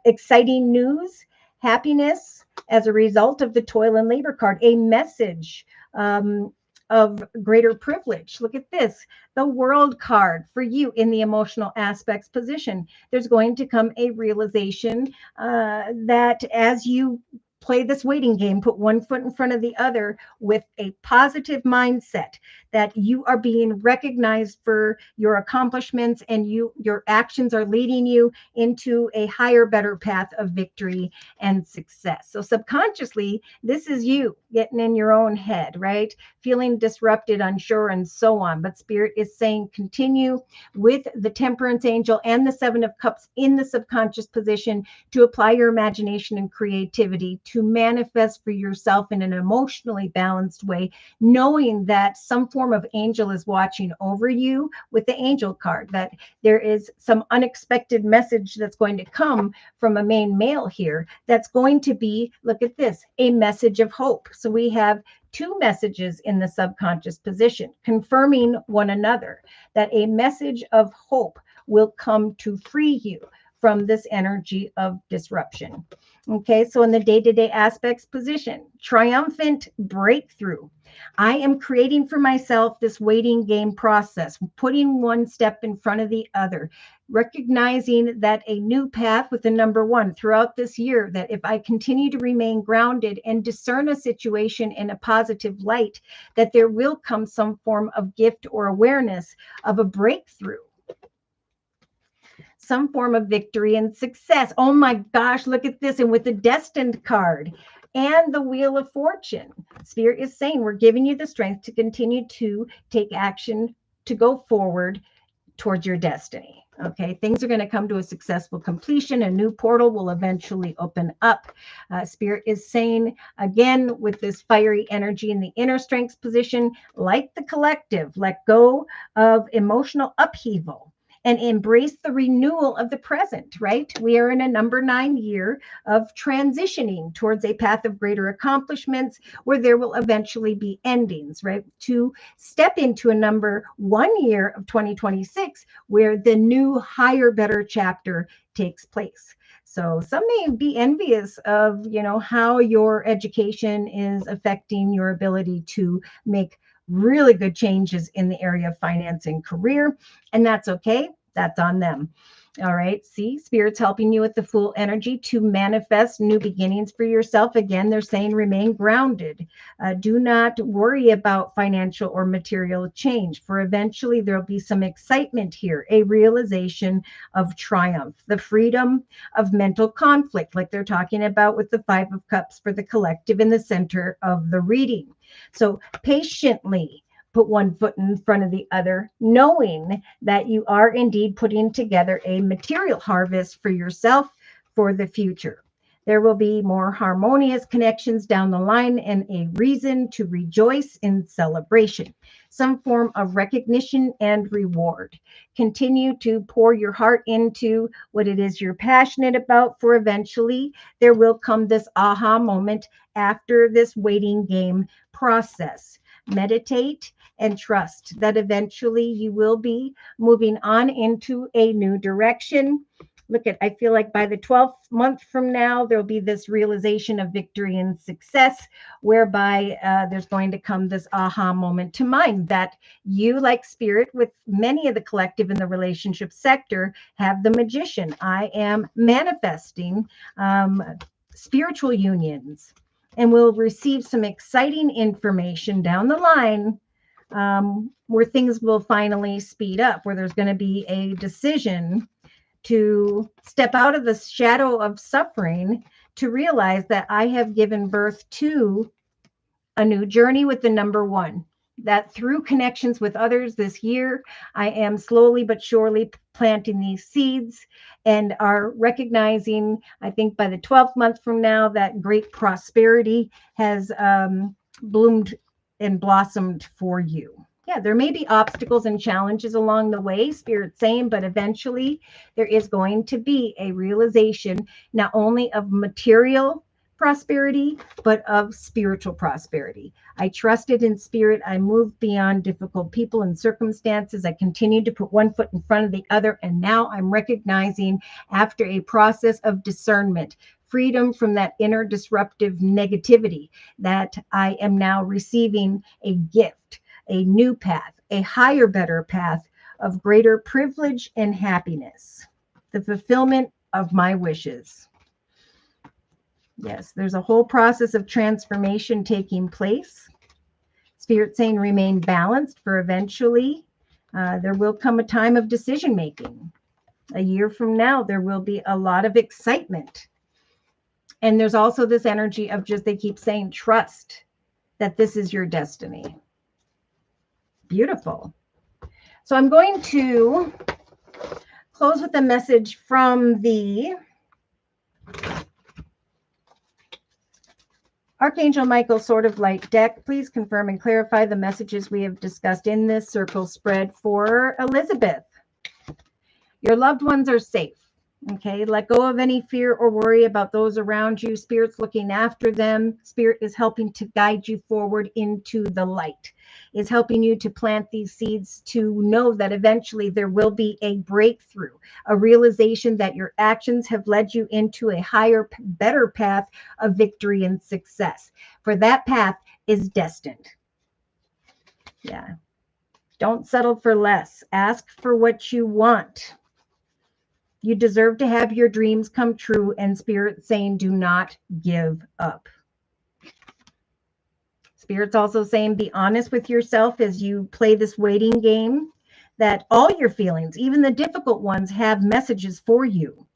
exciting news, happiness as a result of the toil and labor card, a message of greater privilege. Look at this, the World card for you in the emotional aspects position. There's going to come a realization that as you play this waiting game, put one foot in front of the other with a positive mindset, that you are being recognized for your accomplishments and your actions are leading you into a higher, better path of victory and success. So subconsciously, this is you getting in your own head, right? Feeling disrupted, unsure, and so on. But Spirit is saying continue with the Temperance Angel and the Seven of Cups in the subconscious position to apply your imagination and creativity to manifest for yourself in an emotionally balanced way, knowing that some form of angel is watching over you with the angel card, that there is some unexpected message that's going to come from a main male here that's going to be, look at this, a message of hope. So we have two messages in the subconscious position confirming one another, that a message of hope will come to free you from this energy of disruption. Okay, so in the day-to-day aspects position, triumphant breakthrough. I am creating for myself this waiting game process, putting one step in front of the other, recognizing that a new path with the number one throughout this year, that if I continue to remain grounded and discern a situation in a positive light, that there will come some form of gift or awareness of a breakthrough, some form of victory and success. Oh my gosh, look at this. And with the destined card and the Wheel of Fortune, Spirit is saying we're giving you the strength to continue to take action, to go forward towards your destiny. Okay, things are going to come to a successful completion. A new portal will eventually open up. Spirit is saying, again, with this fiery energy in the inner strengths position, like the collective, let go of emotional upheaval and embrace the renewal of the present, right? We are in a number 9 year of transitioning towards a path of greater accomplishments where there will eventually be endings, right? To step into a number 1 year of 2026 where the new, higher, better chapter takes place. So some may be envious of, how your education is affecting your ability to make really good changes in the area of finance and career. And that's okay. That's on them. All right. See, Spirit's helping you with the Fool energy to manifest new beginnings for yourself. Again, they're saying remain grounded. Do not worry about financial or material change, for eventually there'll be some excitement here, a realization of triumph, the freedom of mental conflict, like they're talking about with the Five of Cups for the collective in the center of the reading. So patiently put one foot in front of the other, knowing that you are indeed putting together a material harvest for yourself for the future. There will be more harmonious connections down the line and a reason to rejoice in celebration, some form of recognition and reward. Continue to pour your heart into what it is you're passionate about, for eventually there will come this aha moment after this waiting game process. Meditate and trust that eventually you will be moving on into a new direction. I feel like by the 12th month from now, there'll be this realization of victory and success, whereby there's going to come this aha moment to mind that you, like Spirit, with many of the collective in the relationship sector, have the Magician. I am manifesting spiritual unions, and we'll receive some exciting information down the line where things will finally speed up, where there's going to be a decision to step out of the shadow of suffering to realize that I have given birth to a new journey with the number one. That through connections with others this year, I am slowly but surely planting these seeds and are recognizing, I think by the 12th month from now, that great prosperity has bloomed and blossomed for you. Yeah, there may be obstacles and challenges along the way, Spirit's saying, but eventually there is going to be a realization not only of material prosperity, but of spiritual prosperity. I trusted in Spirit. I moved beyond difficult people and circumstances. I continued to put one foot in front of the other. And now I'm recognizing, after a process of discernment, freedom from that inner disruptive negativity, that I am now receiving a gift, a new path, a higher, better path of greater privilege and happiness, the fulfillment of my wishes. Yes, there's a whole process of transformation taking place. Spirit saying remain balanced, for eventually there will come a time of decision making. A year from now, there will be a lot of excitement. And there's also this energy of just, they keep saying, trust that this is your destiny. Beautiful. So I'm going to close with a message from the Archangel Michael Sword of Light deck. Please confirm and clarify the messages we have discussed in this circle spread for Elizabeth. Your loved ones are safe. Okay, let go of any fear or worry about those around you. Spirit's looking after them. Spirit is helping to guide you forward into the light, is helping you to plant these seeds to know that eventually there will be a breakthrough, a realization that your actions have led you into a higher, better path of victory and success. For that path is destined. Yeah. Don't settle for less. Ask for what you want. You deserve to have your dreams come true, and Spirit's saying do not give up. Spirit's also saying be honest with yourself as you play this waiting game, that all your feelings, even the difficult ones, have messages for you.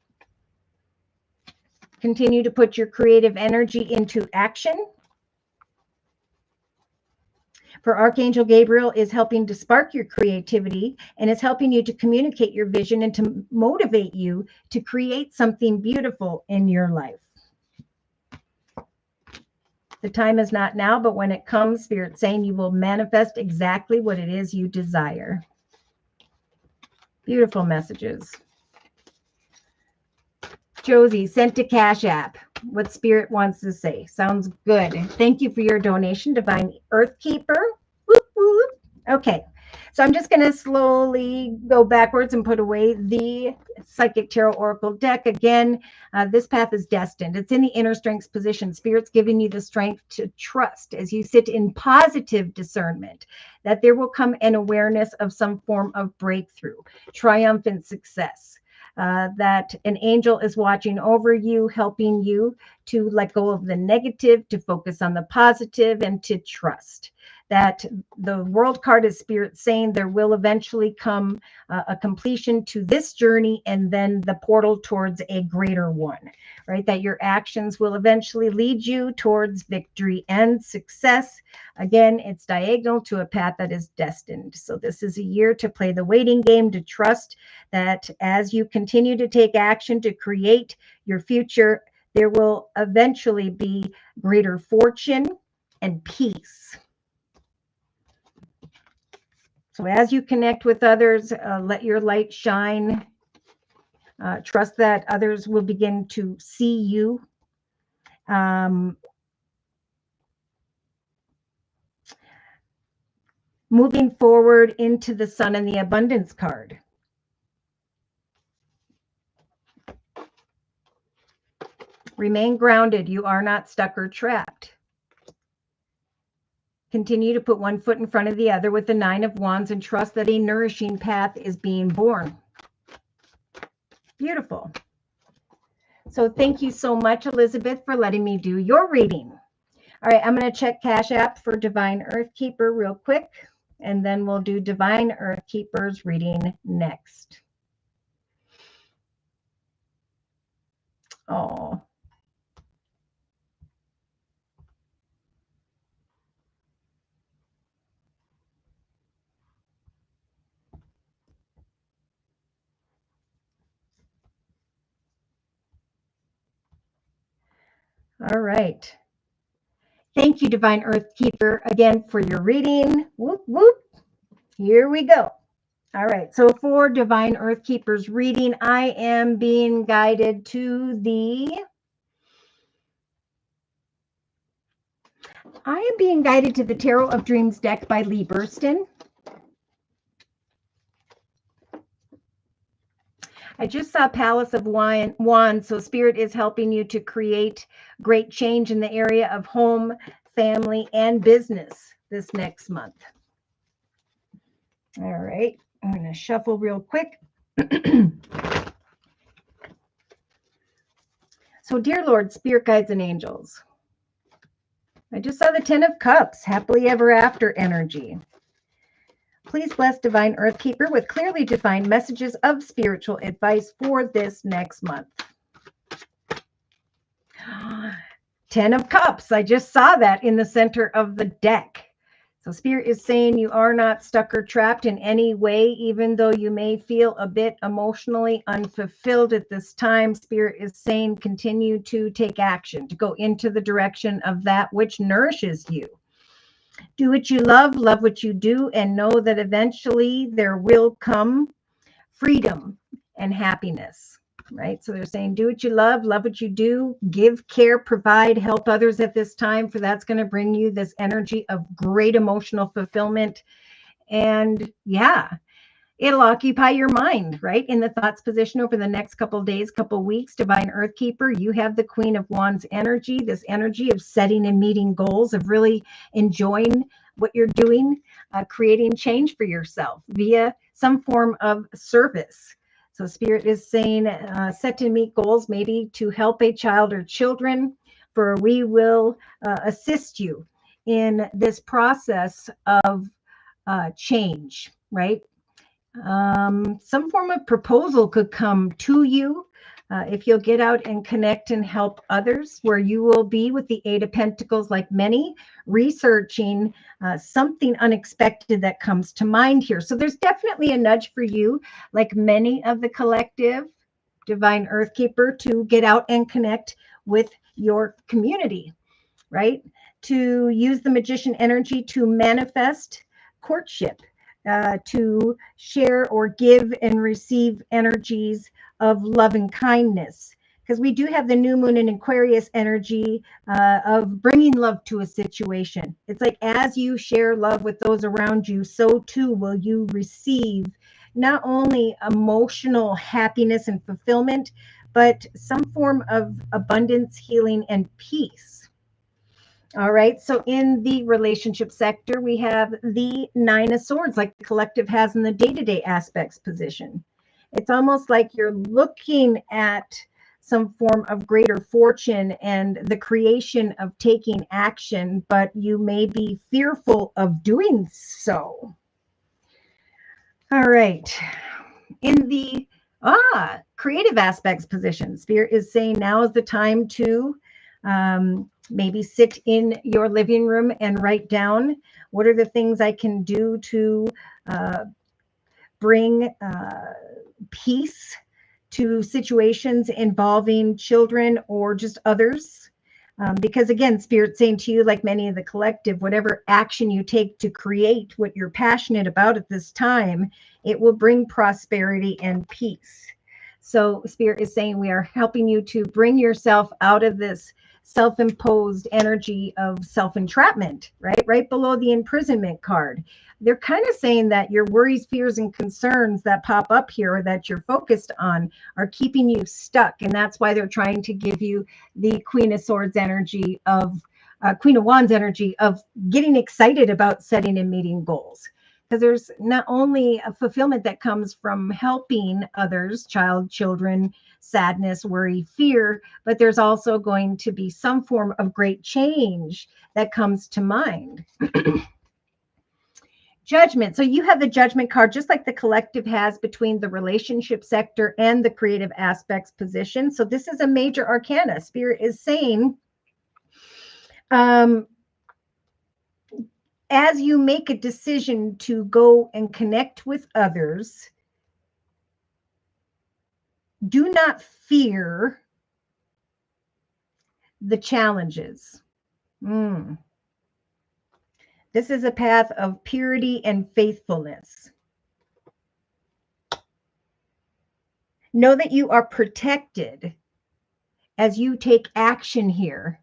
Continue to put your creative energy into action. For Archangel Gabriel is helping to spark your creativity and is helping you to communicate your vision and to motivate you to create something beautiful in your life. The time is not now, but when it comes, Spirit's saying you will manifest exactly what it is you desire. Beautiful messages. Josie, sent to Cash App. What Spirit wants to say. Sounds good. Thank you for your donation, Divine Earth Keeper. Whoop, whoop. Okay, so I'm just going to slowly go backwards and put away the Psychic Tarot Oracle deck. Again, this path is destined. It's in the inner strengths position. Spirit's giving you the strength to trust as you sit in positive discernment that there will come an awareness of some form of breakthrough, triumphant success. That an angel is watching over you, helping you to let go of the negative, to focus on the positive, and to trust. That the world card is Spirit saying there will eventually come a completion to this journey and then the portal towards a greater one, right? That your actions will eventually lead you towards victory and success. Again, it's diagonal to a path that is destined. So this is a year to play the waiting game, to trust that as you continue to take action to create your future, there will eventually be greater fortune and peace. So as you connect with others, let your light shine. Trust that others will begin to see you. Moving forward into the Sun and the Abundance card. Remain grounded. You are not stuck or trapped. Continue to put one foot in front of the other with the Nine of Wands and trust that a nourishing path is being born. Beautiful. So thank you so much, Elizabeth, for letting me do your reading. All right, I'm going to check Cash App for Divine Earth Keeper real quick, and then we'll do Divine Earth Keeper's reading next. Oh. All right. Thank you, Divine Earth Keeper, again for your reading. Whoop, whoop. Here we go. All right. So for Divine Earth Keeper's reading, I am being guided to the Tarot of Dreams deck by Lee Burston. I just saw Palace of Wands, so Spirit is helping you to create great change in the area of home, family, and business this next month. All right, I'm going to shuffle real quick. So, dear Lord, Spirit Guides and Angels, I just saw the 10 of Cups, happily ever after energy. Please bless Divine Earth Keeper with clearly defined messages of spiritual advice for this next month. 10 of Cups. I just saw that in the center of the deck. So Spirit is saying you are not stuck or trapped in any way, even though you may feel a bit emotionally unfulfilled at this time. Spirit is saying continue to take action, to go into the direction of that which nourishes you. Do what you love what you do, and know that eventually there will come freedom and happiness, right? So they're saying do what you love what you do, give, care, provide, help others at this time, for that's going to bring you this energy of great emotional fulfillment. And yeah, it'll occupy your mind, right? In the thoughts position over the next couple of days, couple of weeks. Divine Earth Keeper, you have the Queen of Wands energy, this energy of setting and meeting goals, of really enjoying what you're doing, creating change for yourself via some form of service. So Spirit is saying, set to meet goals, maybe to help a child or children, for we will assist you in this process of change, right? Some form of proposal could come to you if you'll get out and connect and help others, where you will be with the Eight of Pentacles, like many, researching something unexpected that comes to mind here. So there's definitely a nudge for you, like many of the collective Divine Earth Keeper, to get out and connect with your community, right? To use the Magician energy to manifest courtship, to share or give and receive energies of love and kindness. Because we do have the new moon in Aquarius energy of bringing love to a situation. It's like as you share love with those around you, so too will you receive not only emotional happiness and fulfillment, but some form of abundance, healing, and peace. All right. So in the relationship sector, we have the Nine of Swords, like the collective has in the day-to-day aspects position. It's almost like you're looking at some form of greater fortune and the creation of taking action, but you may be fearful of doing so. All right. In the creative aspects position, Spirit is saying now is the time to maybe sit in your living room and write down, what are the things I can do to bring peace to situations involving children or just others. Because again, Spirit's saying to you, like many of the collective, whatever action you take to create what you're passionate about at this time, it will bring prosperity and peace. So Spirit is saying we are helping you to bring yourself out of this self-imposed energy of self-entrapment, right? Right below the imprisonment card. They're kind of saying that your worries, fears, and concerns that pop up here that you're focused on are keeping you stuck. And that's why they're trying to give you the Queen of Swords energy of Queen of Wands energy of getting excited about setting and meeting goals. Because there's not only a fulfillment that comes from helping others, children, sadness, worry, fear, but there's also going to be some form of great change that comes to mind. Judgment. So you have the Judgment card, just like the collective has between the relationship sector and the creative aspects position. So this is a major arcana. Spirit is saying, as you make a decision to go and connect with others, do not fear the challenges. This is a path of purity and faithfulness. Know that you are protected as you take action here,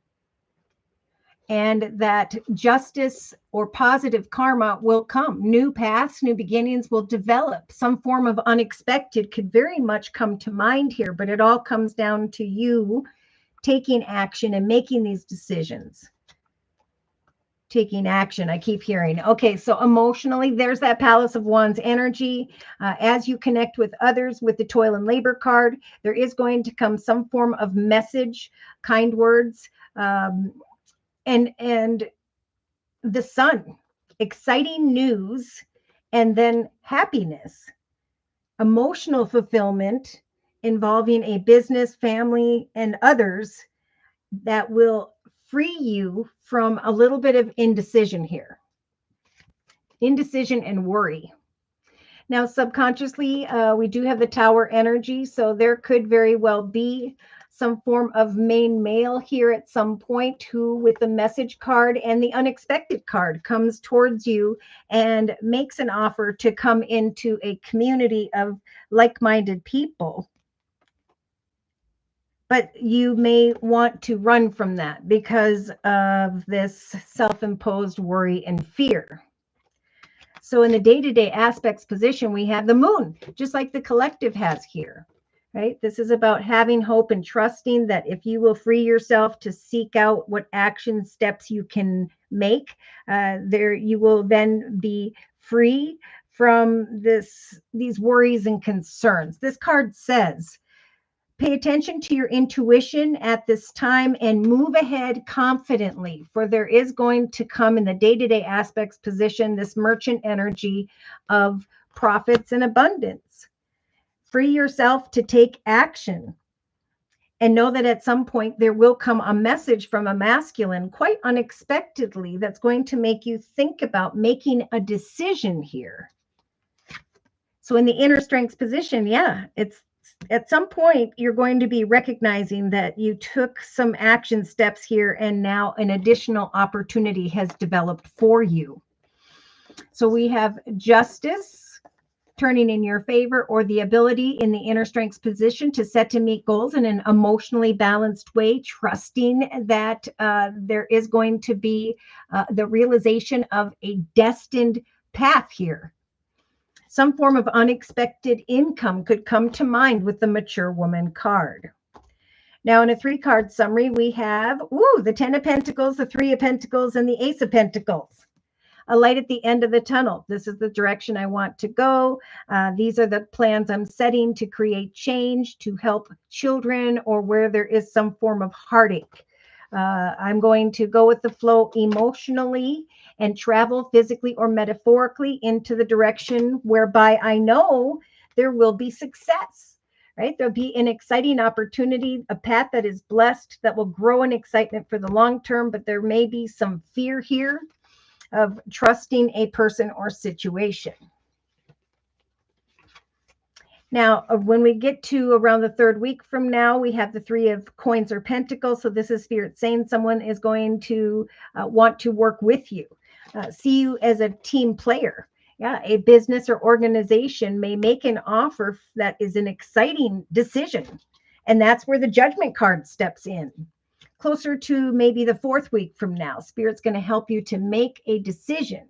and that justice or positive karma will come. New paths, new beginnings will develop. Some form of unexpected could very much come to mind here, but it all comes down to you taking action and making these decisions. Taking action, I keep hearing. Okay, so emotionally, there's that Palace of Wands energy. As you connect with others with the Toil and Labor card, there is going to come some form of message, kind words, and the Sun, exciting news, and then happiness, emotional fulfillment involving a business, family, and others that will free you from a little bit of indecision here. Indecision and worry. Now, subconsciously, we do have the Tower energy, so there could very well be some form of main male here at some point who, with the message card and the unexpected card, comes towards you and makes an offer to come into a community of like-minded people. But you may want to run from that because of this self-imposed worry and fear. So in the day-to-day aspects position, we have the moon, just like the collective has here, right? This is about having hope and trusting that if you will free yourself to seek out what action steps you can make, there you will then be free from these worries and concerns. This card says, pay attention to your intuition at this time and move ahead confidently, for there is going to come in the day-to-day aspects position this merchant energy of profits and abundance. Free yourself to take action and know that at some point there will come a message from a masculine quite unexpectedly that's going to make you think about making a decision here. So in the inner strengths position, yeah, it's at some point you're going to be recognizing that you took some action steps here and now an additional opportunity has developed for you. So we have justice turning in your favor, or the ability in the inner strengths position to set to meet goals in an emotionally balanced way, trusting that there is going to be the realization of a destined path here. Some form of unexpected income could come to mind with the mature woman card. Now, in a 3-card summary, we have the 10 of Pentacles, the 3 of Pentacles, and the Ace of Pentacles. A light at the end of the tunnel. This is the direction I want to go. These are the plans I'm setting to create change, to help children, or where there is some form of heartache. I'm going to go with the flow emotionally and travel physically or metaphorically into the direction whereby I know there will be success, right? There'll be an exciting opportunity, a path that is blessed, that will grow in excitement for the long term, but there may be some fear here of trusting a person or situation. Now, when we get to around the 3rd week from now, we have the 3 of Coins or Pentacles. So this is Spirit saying someone is going to want to work with you, see you as a team player. Yeah, a business or organization may make an offer that is an exciting decision. And that's where the Judgment card steps in. Closer to maybe the 4th week from now, Spirit's going to help you to make a decision.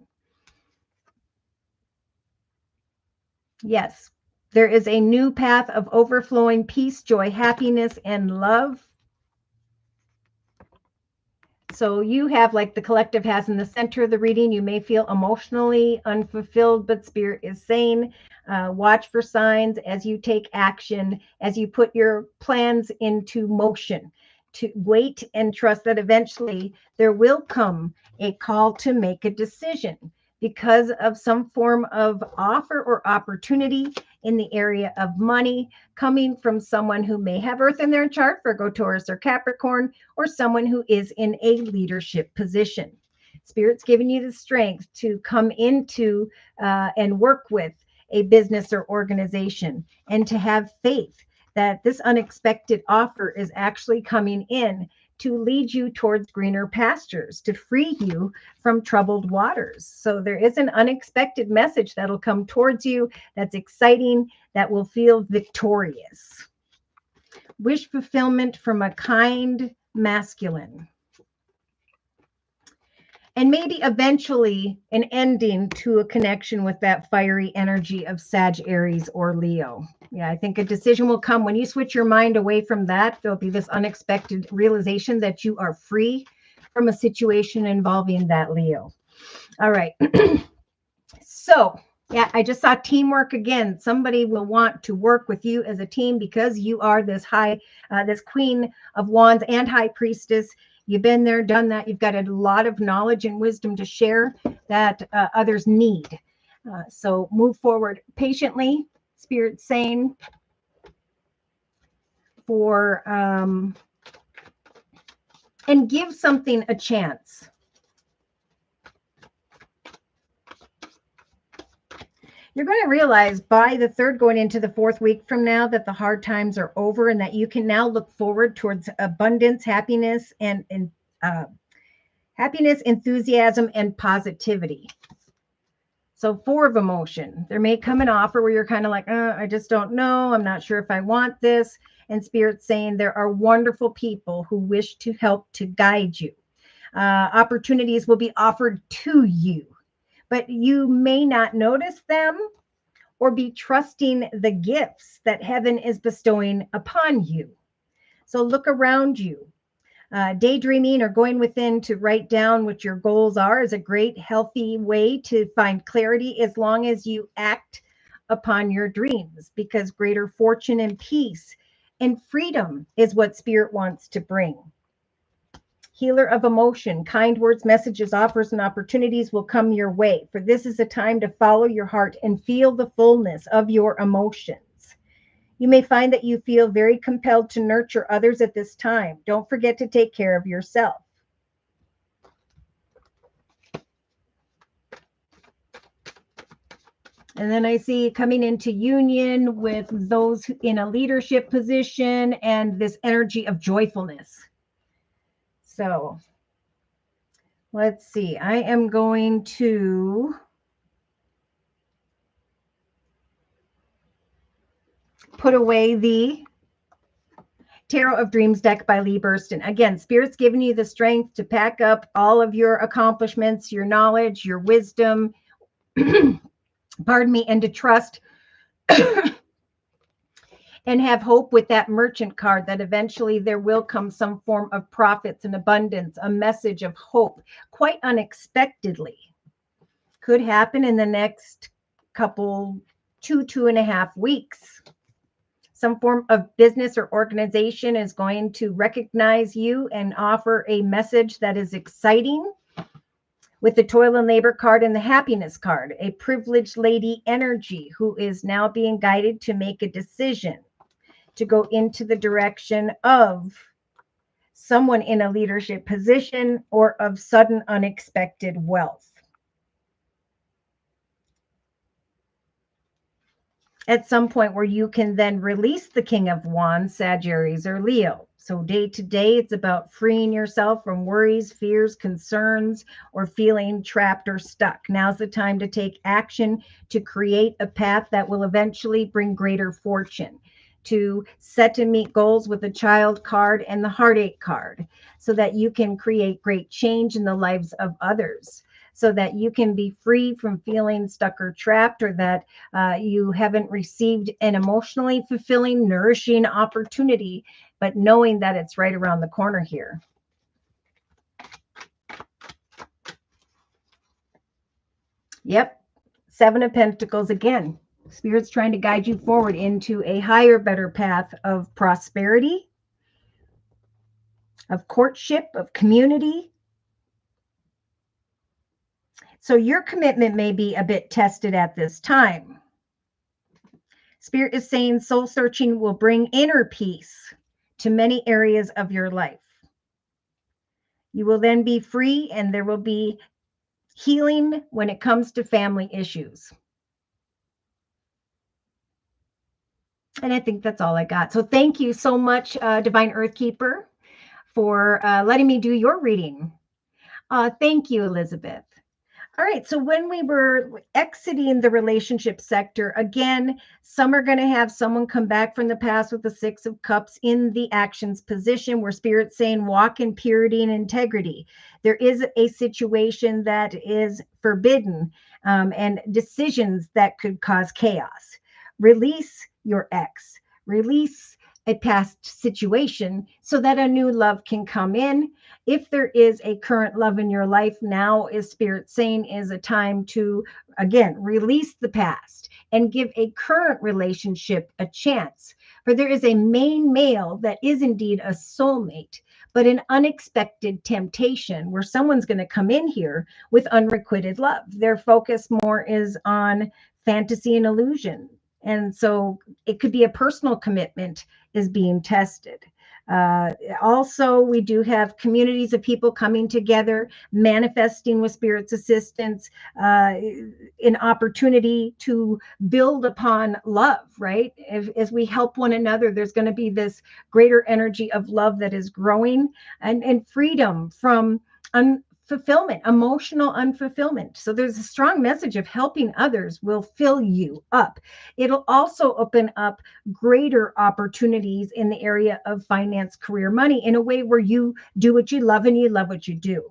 Yes, there is a new path of overflowing peace, joy, happiness, and love. So you have, like the collective has in the center of the reading, you may feel emotionally unfulfilled, but Spirit is saying, watch for signs as you take action, as you put your plans into motion. To wait and trust that eventually there will come a call to make a decision because of some form of offer or opportunity in the area of money coming from someone who may have Earth in their chart, Virgo, Taurus, or Capricorn, or someone who is in a leadership position. Spirit's giving you the strength to come into and work with a business or organization, and to have faith that this unexpected offer is actually coming in to lead you towards greener pastures, to free you from troubled waters. So there is an unexpected message that'll come towards you that's exciting, that will feel victorious. Wish fulfillment from a kind masculine. And maybe eventually an ending to a connection with that fiery energy of Sag, Aries, or Leo. Yeah, I think a decision will come when you switch your mind away from that. There'll be this unexpected realization that you are free from a situation involving that Leo. All right. So, yeah, I just saw teamwork again. Somebody will want to work with you as a team because you are this this Queen of Wands and High Priestess. You've been there, done that. You've got a lot of knowledge and wisdom to share that others need. So move forward patiently, Spirit saying, for and give something a chance. You're going to realize by the 3rd going into the 4th week from now that the hard times are over and that you can now look forward towards abundance, happiness, and happiness, enthusiasm, and positivity. So 4 of emotion. There may come an offer where you're kind of like, I just don't know. I'm not sure if I want this. And Spirit's saying there are wonderful people who wish to help to guide you. Opportunities will be offered to you, but you may not notice them or be trusting the gifts that heaven is bestowing upon you. So look around you. Daydreaming or going within to write down what your goals are is a great, healthy way to find clarity as long as you act upon your dreams, because greater fortune and peace and freedom is what spirit wants to bring. Healer of emotion, kind words, messages, offers, and opportunities will come your way, for this is a time to follow your heart and feel the fullness of your emotions. You may find that you feel very compelled to nurture others at this time. Don't forget to take care of yourself. And then I see coming into union with those in a leadership position and this energy of joyfulness. So let's see. I am going to put away the Tarot of Dreams deck by Lee Burston. Again, Spirit's giving you the strength to pack up all of your accomplishments, your knowledge, your wisdom, pardon me, and to trust and have hope with that merchant card that eventually there will come some form of profits and abundance, a message of hope, quite unexpectedly. Could happen in the next couple, 2.5 weeks. Some form of business or organization is going to recognize you and offer a message that is exciting. With the toil and labor card and the happiness card, a privileged lady energy who is now being guided to make a decision to go into the direction of someone in a leadership position or of sudden unexpected wealth. At some point where you can then release the King of Wands, Sagittarius, or Leo. So day to day, it's about freeing yourself from worries, fears, concerns, or feeling trapped or stuck. Now's the time to take action to create a path that will eventually bring greater fortune, to set and meet goals with the Child card and the Heartache card, so that you can create great change in the lives of others, so that you can be free from feeling stuck or trapped, or that you haven't received an emotionally fulfilling, nourishing opportunity, but knowing that it's right around the corner here. Yep, Seven of Pentacles again. Spirit's trying to guide you forward into a higher, better path of prosperity, of courtship, of community. So your commitment may be a bit tested at this time. Spirit is saying soul searching will bring inner peace to many areas of your life. You will then be free, and there will be healing when it comes to family issues. And I think that's all I got. So thank you so much, Divine Earth Keeper, for letting me do your reading. Thank you, Elizabeth. All right, so when we were exiting the relationship sector, again, some are going to have someone come back from the past with the Six of Cups in the actions position, where Spirit's saying walk in purity and integrity. There is a situation that is forbidden, and decisions that could cause chaos. Release your ex, release a past situation so that a new love can come in. If there is a current love in your life, now is Spirit saying is a time to, again, release the past and give a current relationship a chance. For there is a main male that is indeed a soulmate, but an unexpected temptation where someone's going to come in here with unrequited love. Their focus more is on fantasy and illusion. And so it could be a personal commitment is being tested. Also, we do have communities of people coming together, manifesting with Spirit's assistance, an opportunity to build upon love, right? As we help one another, there's going to be this greater energy of love that is growing, and freedom from fulfillment, emotional unfulfillment. So there's a strong message of helping others will fill you up. It'll also open up greater opportunities in the area of finance, career, money, in a way where you do what you love and you love what you do.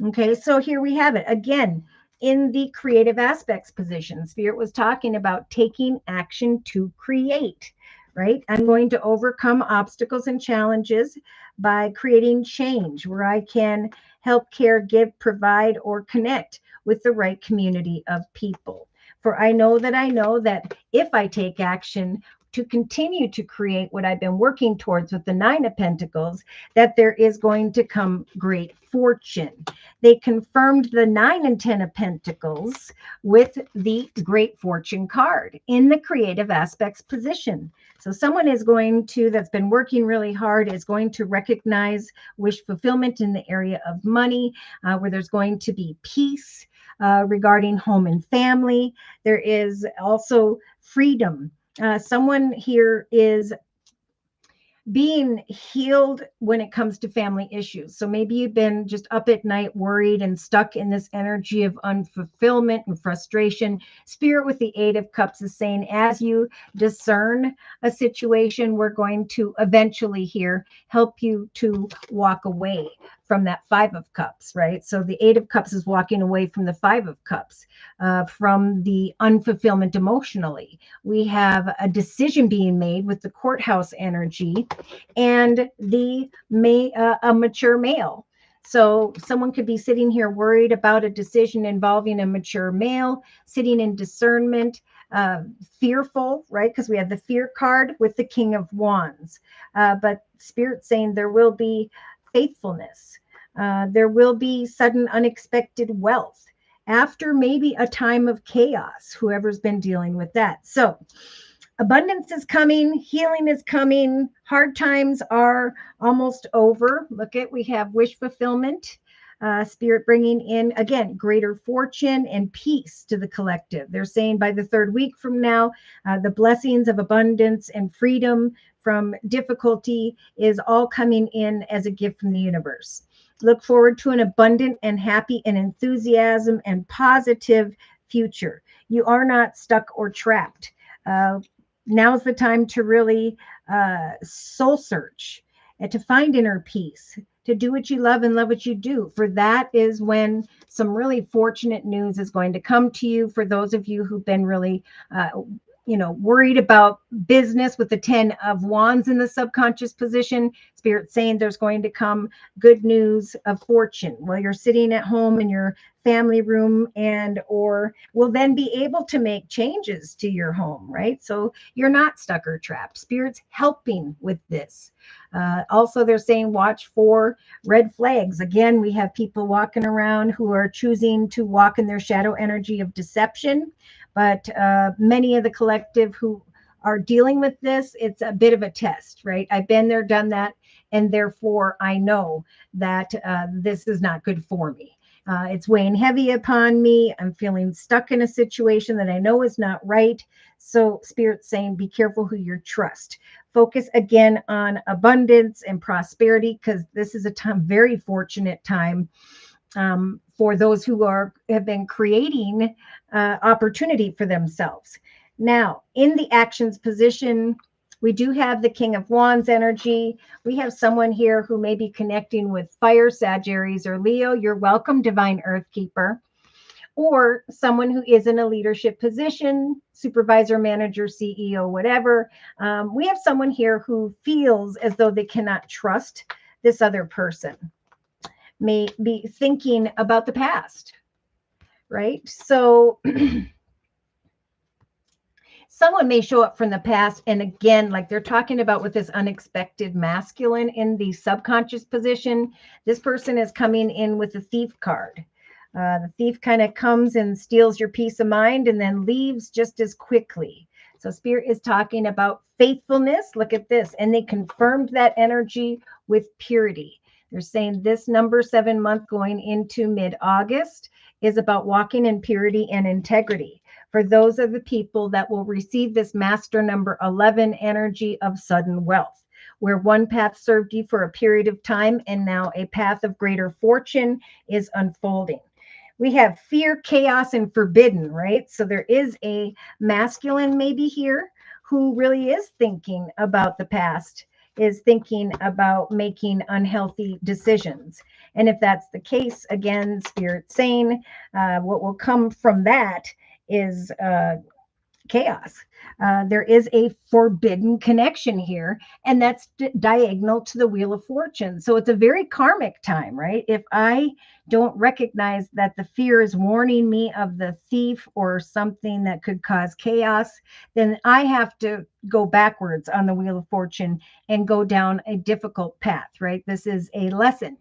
Okay, so here we have it. Again, in the creative aspects position, Spirit was talking about taking action to create, right? I'm going to overcome obstacles and challenges by creating change where I can help care, give, provide, or connect with the right community of people. For I know that if I take action to continue to create what I've been working towards with the Nine of Pentacles, that there is going to come great fortune. They confirmed the 9 and 10 of Pentacles with the great fortune card in the creative aspects position. So someone is going to, that's been working really hard, is going to recognize wish fulfillment in the area of money, where there's going to be peace regarding home and family. There is also freedom. Someone here is being healed when it comes to family issues. So maybe you've been just up at night worried and stuck in this energy of unfulfillment and frustration. Spirit with the Eight of Cups is saying, as you discern a situation, we're going to eventually here help you to walk away from that Five of Cups, right? So the Eight of Cups is walking away from the Five of Cups, from the unfulfillment emotionally. We have a decision being made with the courthouse energy and a mature male. So someone could be sitting here worried about a decision involving a mature male, sitting in discernment, fearful, right? Because we have the fear card with the King of Wands. But Spirit saying there will be faithfulness. There will be sudden unexpected wealth after maybe a time of chaos, whoever's been dealing with that. So abundance is coming, healing is coming, hard times are almost over. Look at, we have wish fulfillment, Spirit bringing in, again, greater fortune and peace to the collective. They're saying by the third week from now, the blessings of abundance and freedom from difficulty is all coming in as a gift from the universe. Look forward to an abundant and happy and enthusiasm and positive future. You are not stuck or trapped. Now's the time to really soul search and to find inner peace, to do what you love and love what you do. For that is when some really fortunate news is going to come to you. For those of you who've been really worried about business with the 10 of Wands in the subconscious position, Spirit saying there's going to come good news of fortune while you're sitting at home in your family room, and or will then be able to make changes to your home, right? So you're not stuck or trapped. Spirit's helping with this. Also, they're saying watch for red flags. Again, we have people walking around who are choosing to walk in their shadow energy of deception. But many of the collective who are dealing with this, it's a bit of a test, right? I've been there, done that, and therefore I know that this is not good for me. It's weighing heavy upon me. I'm feeling stuck in a situation that I know is not right. So Spirit's saying, be careful who you trust. Focus again on abundance and prosperity, because this is a time, very fortunate time for those who have been creating opportunity for themselves. Now, in the actions position, we do have the King of Wands energy. We have someone here who may be connecting with fire, Sagittarius, or Leo. You're welcome, Divine Earth Keeper. Or someone who is in a leadership position, supervisor, manager, CEO, whatever. We have someone here who feels as though they cannot trust this other person. May be thinking about the past, right? So someone may show up from the past, and again, like they're talking about with this unexpected masculine in the subconscious position, this person is coming in with the Thief card. The thief kind of comes and steals your peace of mind and then leaves just as quickly. So Spirit is talking about faithfulness. Look at this. And they confirmed that energy with purity. They're saying this number 7 month going into mid-August is about walking in purity and integrity. For those are the people that will receive this master number 11 energy of sudden wealth, where one path served you for a period of time and now a path of greater fortune is unfolding. We have fear, chaos, and forbidden, right? So there is a masculine maybe here who really is thinking about the past, is thinking about making unhealthy decisions. And if that's the case, again, Spirit saying what will come from that is chaos. There is a forbidden connection here, and that's diagonal to the Wheel of Fortune. So it's a very karmic time, right? If I don't recognize that the fear is warning me of the thief or something that could cause chaos, then I have to go backwards on the Wheel of Fortune and go down a difficult path, right? This is a lesson.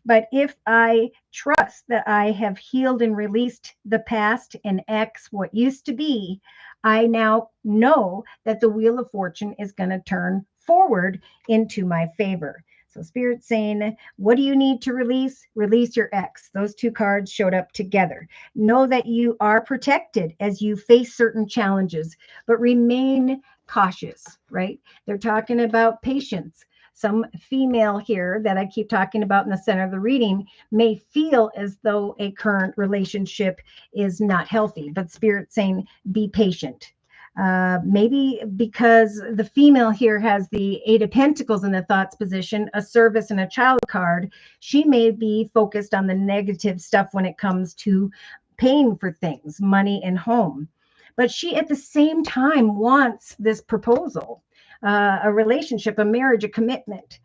But if I trust that I have healed and released the past and X what used to be, I now know that the Wheel of Fortune is going to turn forward into my favor. So Spirit's saying, what do you need to release? Release your ex. Those two cards showed up together. Know that you are protected as you face certain challenges, but remain cautious, right? They're talking about patience. Some female here that I keep talking about in the center of the reading may feel as though a current relationship is not healthy, but Spirit's saying, be patient. Maybe because the female here has the Eight of Pentacles in the thoughts position, a service and a child card, she may be focused on the negative stuff when it comes to paying for things, money and home. But she at the same time wants this proposal, a relationship, a marriage, a commitment.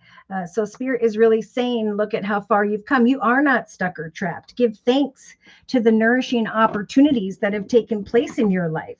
So Spirit is really saying, look at how far you've come. You are not stuck or trapped. Give thanks to the nourishing opportunities that have taken place in your life.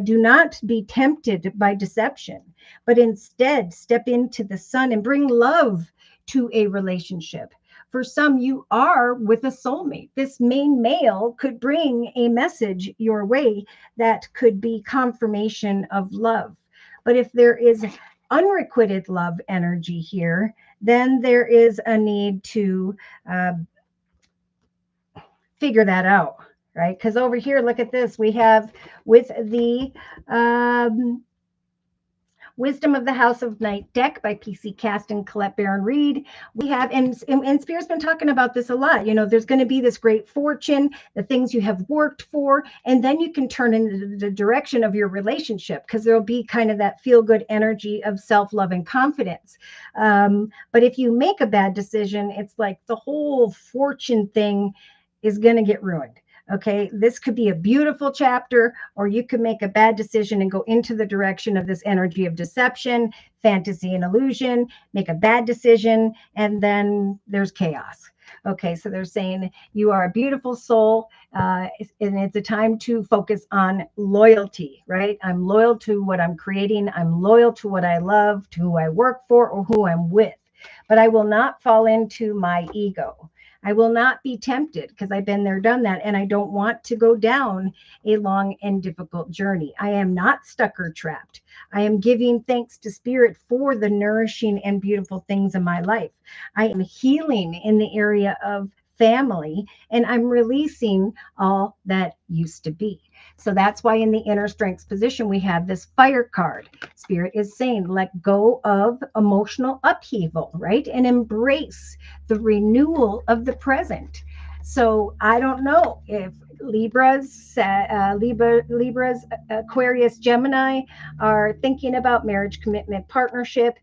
Do not be tempted by deception, but instead step into the sun and bring love to a relationship. For some, you are with a soulmate. This main male could bring a message your way that could be confirmation of love. But if there is unrequited love energy here, then there is a need to figure that out, right? Because over here, look at this. We have with the Wisdom of the House of Night deck by PC Cast and Colette Baron Reed. We have, and Spirit's been talking about this a lot. You know, there's going to be this great fortune, the things you have worked for, and then you can turn in the direction of your relationship because there'll be kind of that feel good energy of self-love and confidence. But if you make a bad decision, it's like the whole fortune thing is going to get ruined. Okay, this could be a beautiful chapter, or you could make a bad decision and go into the direction of this energy of deception, fantasy, and illusion, make a bad decision, and then there's chaos. Okay, so they're saying you are a beautiful soul, and it's a time to focus on loyalty, right? I'm loyal to what I'm creating. I'm loyal to what I love, to who I work for, or who I'm with. But I will not fall into my ego. I will not be tempted because I've been there, done that, and I don't want to go down a long and difficult journey. I am not stuck or trapped. I am giving thanks to Spirit for the nourishing and beautiful things in my life. I am healing in the area of family, and I'm releasing all that used to be. So that's why in the inner strengths position, we have this fire card. Spirit is saying, let go of emotional upheaval, right? And embrace the renewal of the present. So I don't know if Libras, Aquarius, Gemini are thinking about marriage, commitment, partnership,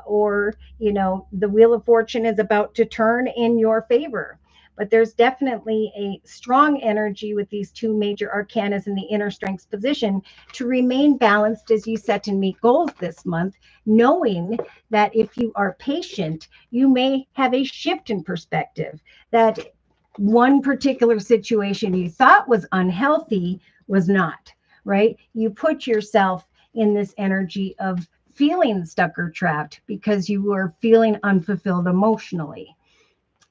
or, you know, the Wheel of Fortune is about to turn in your favor. But there's definitely a strong energy with these two major arcanas in the inner strengths position to remain balanced as you set and meet goals this month, knowing that if you are patient, you may have a shift in perspective, that one particular situation you thought was unhealthy was not, right? You put yourself in this energy of feeling stuck or trapped because you were feeling unfulfilled emotionally.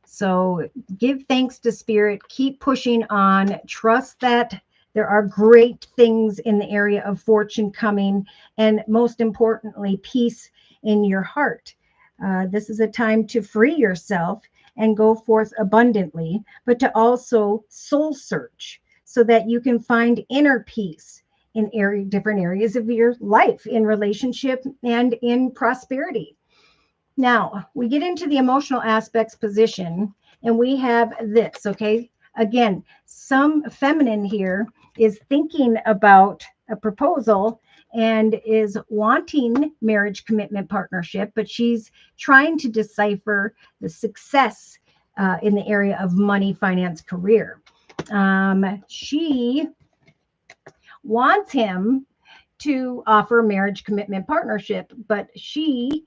So give thanks to Spirit, keep pushing on, trust that there are great things in the area of fortune coming, and most importantly, peace in your heart. This is a time to free yourself and go forth abundantly, but to also soul search so that you can find inner peace in different areas of your life, in relationship and in prosperity. Now, we get into the emotional aspects position, and we have this, okay? Again, some feminine here is thinking about a proposal and is wanting marriage, commitment, partnership, but she's trying to decipher the success in the area of money, finance, career. She wants him to offer marriage, commitment, partnership, but she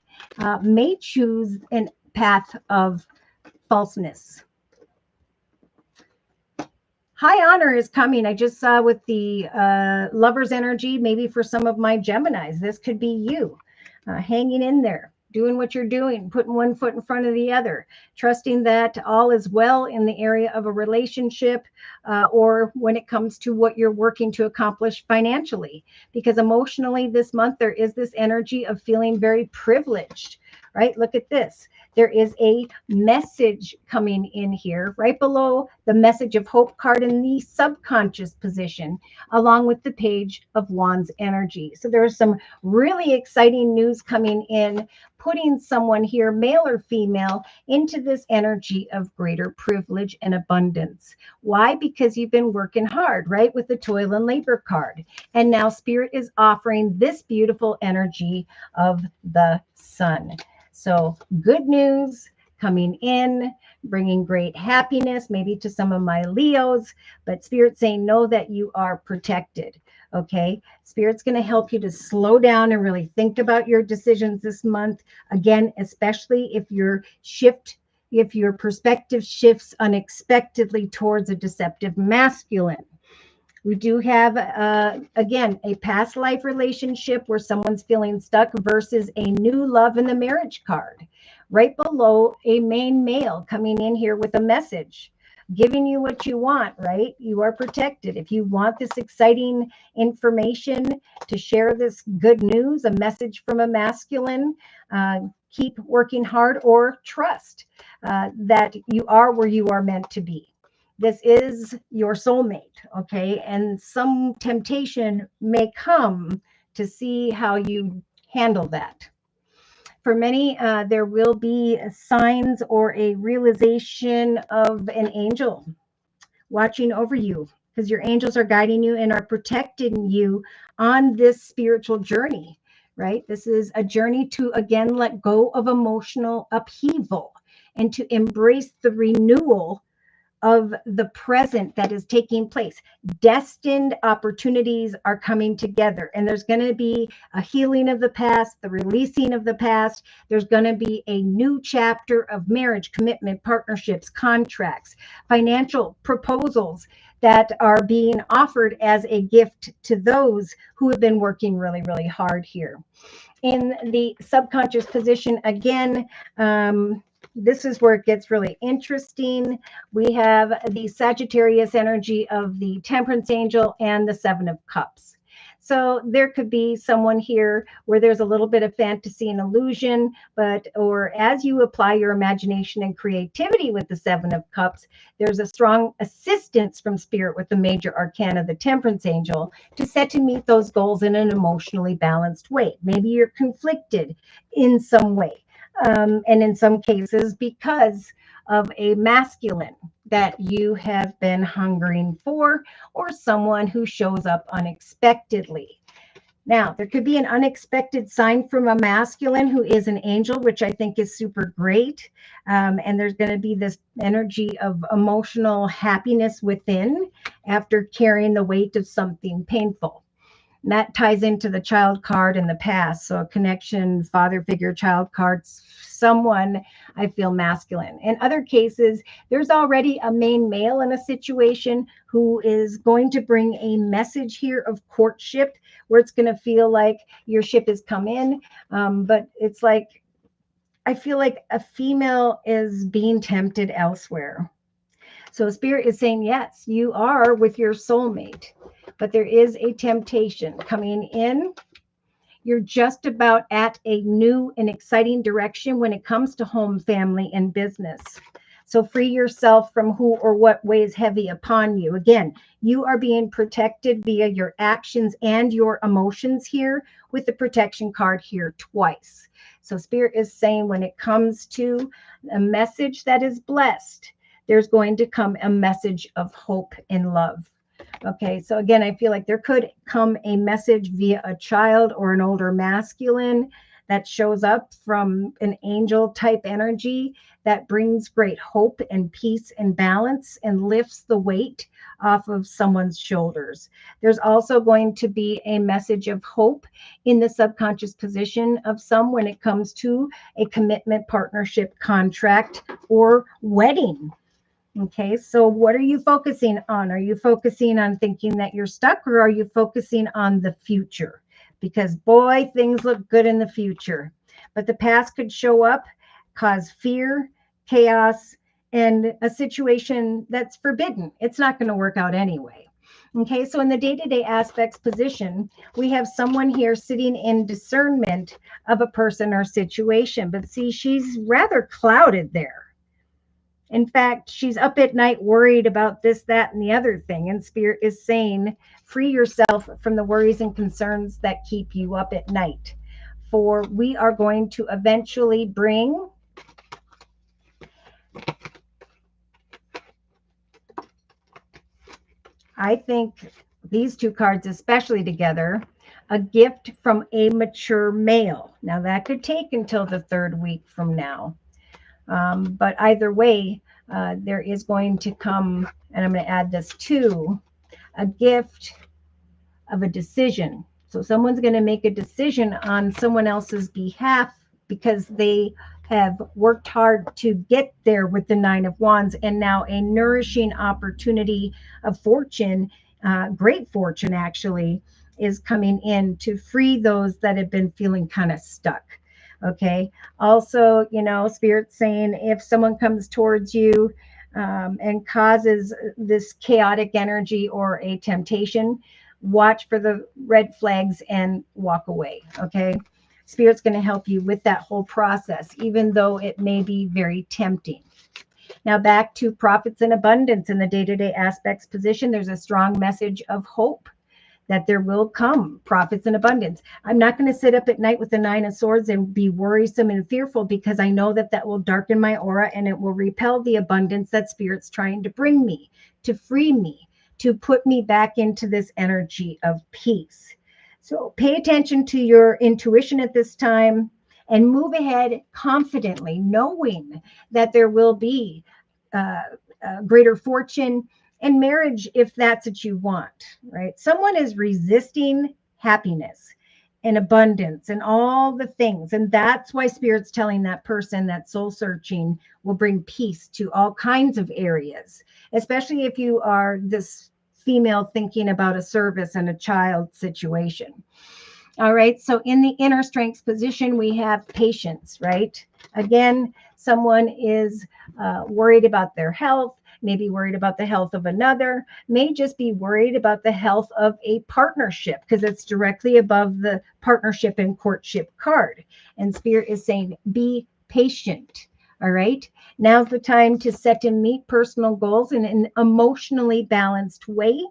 may choose a path of falseness. High honor is coming. I just saw with the lover's energy, maybe for some of my Geminis, this could be you hanging in there, doing what you're doing, putting one foot in front of the other, trusting that all is well in the area of a relationship or when it comes to what you're working to accomplish financially. Because emotionally this month, there is this energy of feeling very privileged, right? Look at this. There is a message coming in here right below the message of hope card in the subconscious position, along with the page of wands energy. So there's some really exciting news coming in, putting someone here, male or female, into this energy of greater privilege and abundance. Why? Because you've been working hard, right? With the toil and labor card. And now Spirit is offering this beautiful energy of the sun. So good news coming in, bringing great happiness, maybe to some of my Leos, but Spirit saying, know that you are protected. Okay. Spirit's going to help you to slow down and really think about your decisions this month. Again, especially if your perspective shifts unexpectedly towards a deceptive masculine. We do have, again, a past life relationship where someone's feeling stuck versus a new love in the marriage card. Right below, a main male coming in here with a message, giving you what you want, right? You are protected. If you want this exciting information to share this good news, a message from a masculine, keep working hard or trust that you are where you are meant to be. This is your soulmate, okay? And some temptation may come to see how you handle that. For many, there will be signs or a realization of an angel watching over you, because your angels are guiding you and are protecting you on this spiritual journey, right? This is a journey to, again, let go of emotional upheaval and to embrace the renewal of the present that is taking place. Destined opportunities are coming together, and there's going to be a healing of the past, the releasing of the past. There's going to be a new chapter of marriage, commitment, partnerships, contracts, financial proposals that are being offered as a gift to those who have been working really, really hard here. In the subconscious position, again, this is where it gets really interesting. We have the Sagittarius energy of the Temperance Angel and the Seven of Cups. So there could be someone here where there's a little bit of fantasy and illusion, or as you apply your imagination and creativity with the Seven of Cups, there's a strong assistance from Spirit with the major arcana, the Temperance Angel, to set to meet those goals in an emotionally balanced way. Maybe you're conflicted in some way. And in some cases, because of a masculine that you have been hungering for, or someone who shows up unexpectedly. Now, there could be an unexpected sign from a masculine who is an angel, which I think is super great. And there's going to be this energy of emotional happiness within after carrying the weight of something painful. And that ties into the child card in the past. So a connection, father figure, child cards, someone I feel masculine. In other cases, there's already a main male in a situation who is going to bring a message here of courtship, where it's going to feel like your ship has come in. But it's like, I feel like a female is being tempted elsewhere. So Spirit is saying, yes, you are with your soulmate, but there is a temptation coming in. You're just about at a new and exciting direction when it comes to home, family, and business. So free yourself from who or what weighs heavy upon you. Again, you are being protected via your actions and your emotions here, with the protection card here twice. So Spirit is saying, when it comes to a message that is blessed, there's going to come a message of hope and love. Okay, so again, I feel like there could come a message via a child or an older masculine that shows up from an angel type energy that brings great hope and peace and balance and lifts the weight off of someone's shoulders. There's also going to be a message of hope in the subconscious position of some when it comes to a commitment, partnership, contract, or wedding. Okay, so what are you focusing on? Are you focusing on thinking that you're stuck, or are you focusing on the future? Because boy, things look good in the future, but the past could show up, cause fear, chaos, and a situation that's forbidden. It's not going to work out anyway. Okay, so in the day-to-day aspects position, we have someone here sitting in discernment of a person or situation, but see, she's rather clouded there. In fact, she's up at night worried about this, that, and the other thing. And Spirit is saying, free yourself from the worries and concerns that keep you up at night. For we are going to eventually bring I think these two cards, especially together, a gift from a mature male. Now, that could take until the third week from now. But either way, there is going to come, and I'm going to add this to a gift of a decision. So someone's going to make a decision on someone else's behalf because they have worked hard to get there with the Nine of Wands, and now a nourishing opportunity of fortune, great fortune actually, is coming in to free those that have been feeling kind of stuck. Okay. Also, Spirit's saying if someone comes towards you and causes this chaotic energy or a temptation, watch for the red flags and walk away. Okay. Spirit's going to help you with that whole process, even though it may be very tempting. Now back to profits and abundance in the day-to-day aspects position. There's a strong message of hope that there will come profits and abundance. I'm not going to sit up at night with the Nine of Swords and be worrisome and fearful, because I know that will darken my aura and it will repel the abundance that Spirit's trying to bring me, to free me, to put me back into this energy of peace. So pay attention to your intuition at this time and move ahead confidently, knowing that there will be greater fortune and marriage if that's what you want, right? Someone is resisting happiness and abundance and all the things. And that's why Spirit's telling that person that soul searching will bring peace to all kinds of areas, especially if you are this female thinking about a service and a child situation. All right. So in the inner strengths position, we have patience, right? Again, someone is worried about their health, maybe worried about the health of another, may just be worried about the health of a partnership, because it's directly above the partnership and courtship card. And Spirit is saying, be patient. All right. Now's the time to set and meet personal goals in an emotionally balanced way,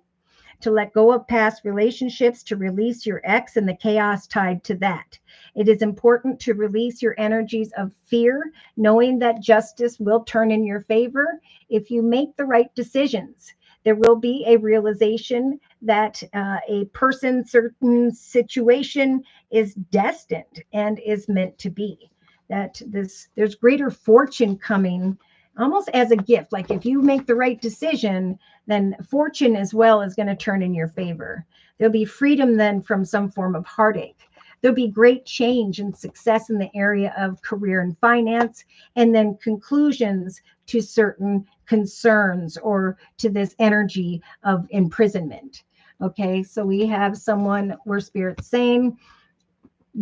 to let go of past relationships, to release your ex and the chaos tied to that. It is important to release your energies of fear, knowing that justice will turn in your favor if you make the right decisions. There will be a realization that a person, certain situation is destined and is meant to be. That there's greater fortune coming, almost as a gift. Like if you make the right decision, then fortune as well is going to turn in your favor. There'll be freedom then from some form of heartache. There'll be great change and success in the area of career and finance, and then conclusions to certain concerns or to this energy of imprisonment. Okay, so we have someone where Spirit's saying,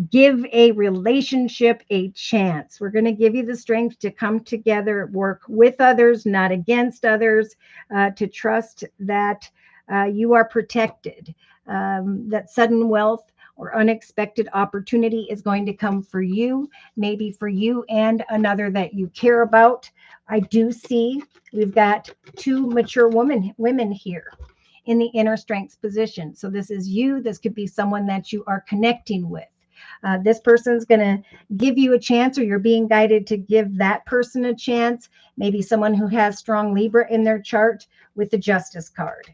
give a relationship a chance. We're going to give you the strength to come together, work with others, not against others, to trust that you are protected, that sudden wealth or unexpected opportunity is going to come for you, maybe for you and another that you care about. I do see we've got two mature women here in the inner strengths position. So this is you. This could be someone that you are connecting with. This person's going to give you a chance, or you're being guided to give that person a chance. Maybe someone who has strong Libra in their chart with the Justice card.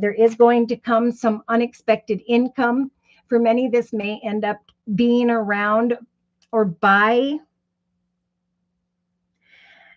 There is going to come some unexpected income. For many, this may end up being around or by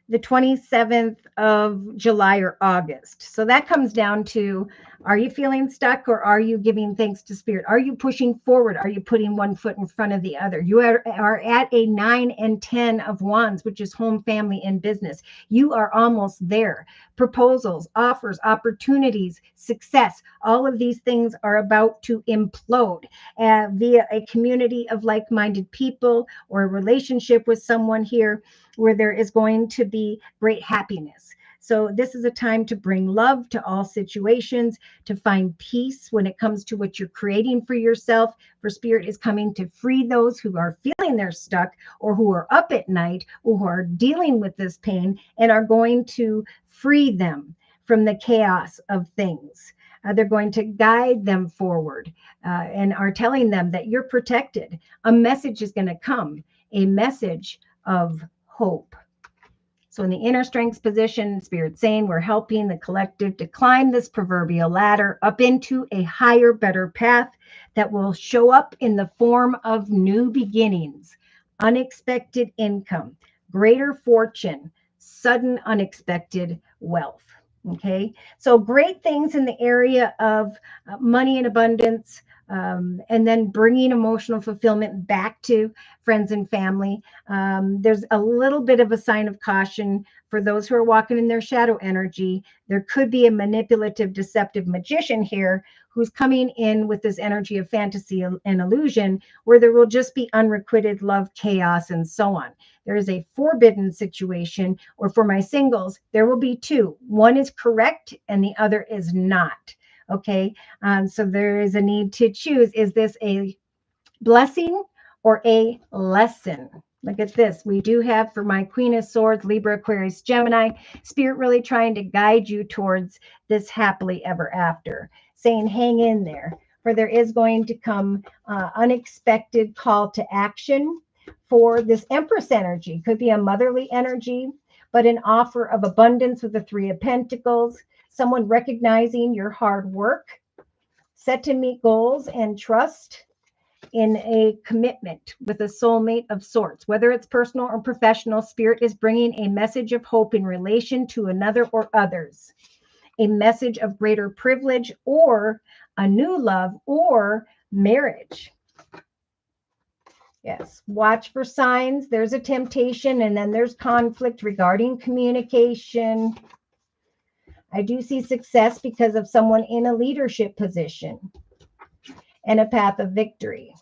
the 27th of July or August. So that comes down to, are you feeling stuck, or are you giving thanks to Spirit? Are you pushing forward? Are you putting one foot in front of the other? You are at a 9 and 10 of wands, which is home, family, and business. You are almost there. Proposals, offers, opportunities, success, all of these things are about to implode via a community of like-minded people or a relationship with someone here where there is going to be great happiness. So this is a time to bring love to all situations, to find peace when it comes to what you're creating for yourself. For Spirit is coming to free those who are feeling they're stuck, or who are up at night, or who are dealing with this pain, and are going to free them from the chaos of things. They're going to guide them forward and are telling them that you're protected. A message is going to come, a message of hope. So in the inner strengths position, Spirit saying we're helping the collective to climb this proverbial ladder up into a higher, better path that will show up in the form of new beginnings, unexpected income, greater fortune, sudden unexpected wealth. Okay, so great things in the area of money and abundance, and then bringing emotional fulfillment back to friends and family. There's a little bit of a sign of caution for those who are walking in their shadow energy. There could be a manipulative, deceptive magician here who's coming in with this energy of fantasy and illusion, where there will just be unrequited love, chaos, and so on. There is a forbidden situation, or for my singles, there will be two. One is correct and the other is not. Okay, so there is a need to choose. Is this a blessing or a lesson? Look at this. We do have, for my Queen of Swords, Libra, Aquarius, Gemini, Spirit really trying to guide you towards this happily ever after, saying hang in there, for there is going to come unexpected call to action for this Empress energy. Could be a motherly energy, but an offer of abundance with the Three of Pentacles, someone recognizing your hard work, set to meet goals, and trust in a commitment with a soulmate of sorts. Whether it's personal or professional, Spirit is bringing a message of hope in relation to another or others, a message of greater privilege, or a new love, or marriage. Yes, watch for signs. There's a temptation, and then there's conflict regarding communication. I do see success because of someone in a leadership position and a path of victory.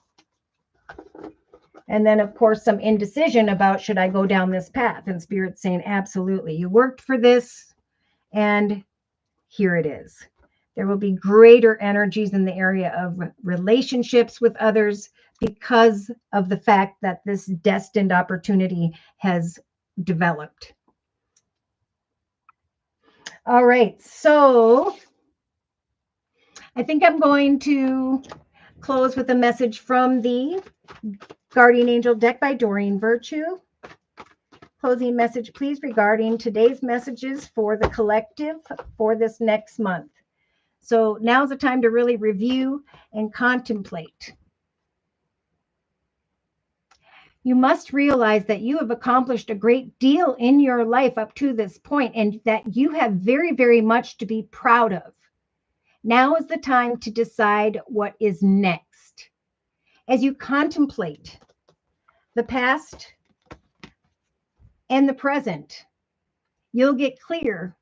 And then, of course, some indecision about, should I go down this path? And Spirit's saying, absolutely. You worked for this, and here it is. There will be greater energies in the area of relationships with others because of the fact that this destined opportunity has developed. All right, so I think I'm going to close with a message from the Guardian Angel deck by Doreen Virtue. Closing message, please, regarding today's messages for the collective for this next month. So now's the time to really review and contemplate. You must realize that you have accomplished a great deal in your life up to this point, and that you have very, very much to be proud of. Now is the time to decide what is next. As you contemplate the past and the present, you'll get clear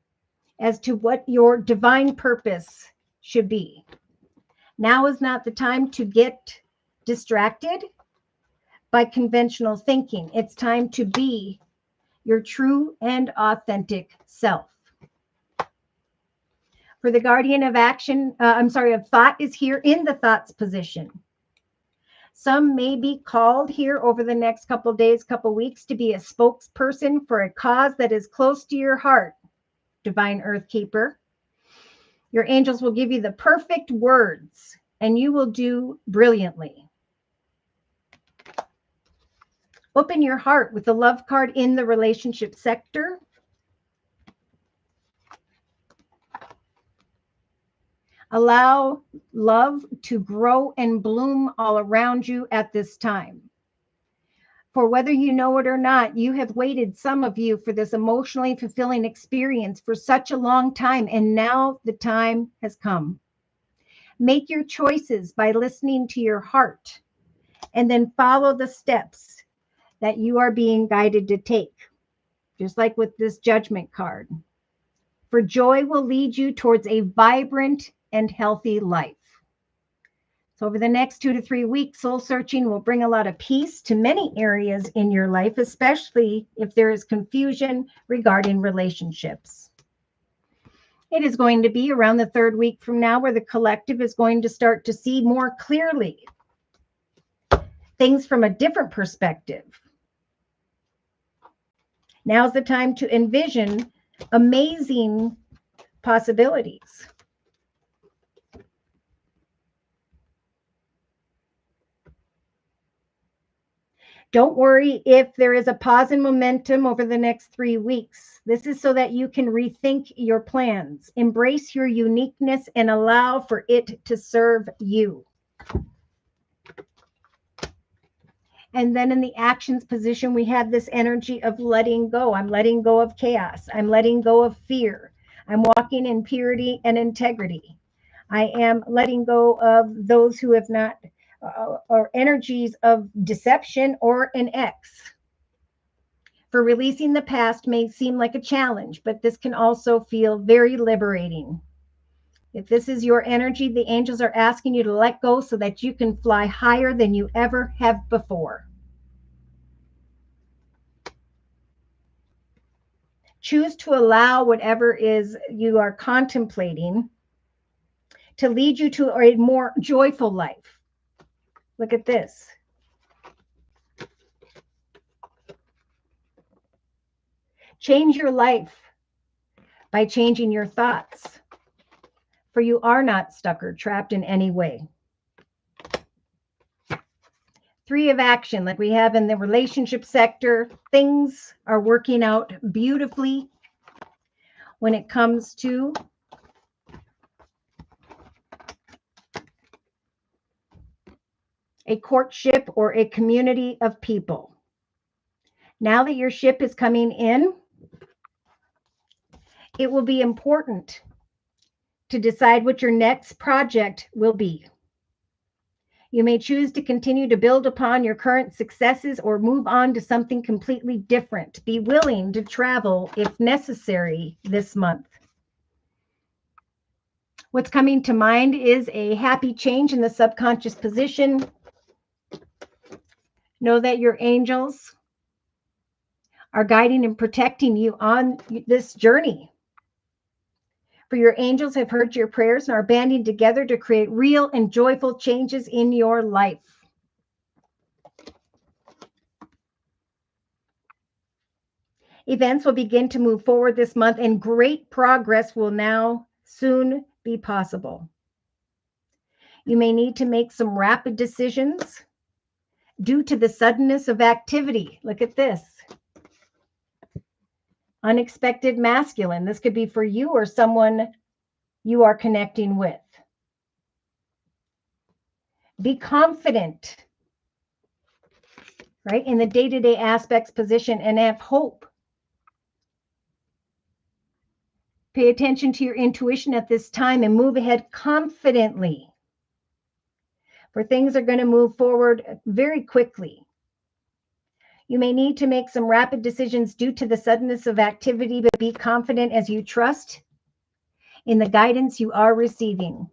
as to what your divine purpose should be. Now is not the time to get distracted by conventional thinking. It's time to be your true and authentic self. For the guardian of action, of thought is here in the thoughts position. Some may be called here over the next couple days, couple weeks, to be a spokesperson for a cause that is close to your heart, Divine Earth Keeper. Your angels will give you the perfect words, and you will do brilliantly. Open your heart with the love card in the relationship sector. Allow love to grow and bloom all around you at this time. For whether you know it or not, you have waited, some of you, for this emotionally fulfilling experience for such a long time, and now the time has come. Make your choices by listening to your heart, and then follow the steps that you are being guided to take, just like with this judgment card. For joy will lead you towards a vibrant and healthy life. So over the next 2 to 3 weeks, soul searching will bring a lot of peace to many areas in your life, especially if there is confusion regarding relationships. It is going to be around the 3rd week from now where the collective is going to start to see more clearly things from a different perspective. Now's the time to envision amazing possibilities. Don't worry if there is a pause in momentum over the next 3 weeks. This is so that you can rethink your plans, embrace your uniqueness, and allow for it to serve you. And then in the actions position, we have this energy of letting go. I'm letting go of chaos. I'm letting go of fear. I'm walking in purity and integrity. I am letting go of those who have not, or energies of deception or an ex. For releasing the past may seem like a challenge, but this can also feel very liberating. If this is your energy, the angels are asking you to let go so that you can fly higher than you ever have before. Choose to allow whatever is you are contemplating to lead you to a more joyful life. Look at this. Change your life by changing your thoughts, for you are not stuck or trapped in any way. 3 of action, like we have in the relationship sector, things are working out beautifully when it comes to a courtship or a community of people. Now that your ship is coming in, it will be important to decide what your next project will be. You may choose to continue to build upon your current successes or move on to something completely different. Be willing to travel if necessary this month. What's coming to mind is a happy change in the subconscious position. Know that your angels are guiding and protecting you on this journey. For your angels have heard your prayers and are banding together to create real and joyful changes in your life. Events will begin to move forward this month, and great progress will now soon be possible. You may need to make some rapid decisions due to the suddenness of activity. Look at this. Unexpected masculine. This could be for you or someone you are connecting with. Be confident, right, in the day-to-day aspects position, and have hope. Pay attention to your intuition at this time and move ahead confidently. For things are going to move forward very quickly. You may need to make some rapid decisions due to the suddenness of activity, but be confident as you trust in the guidance you are receiving.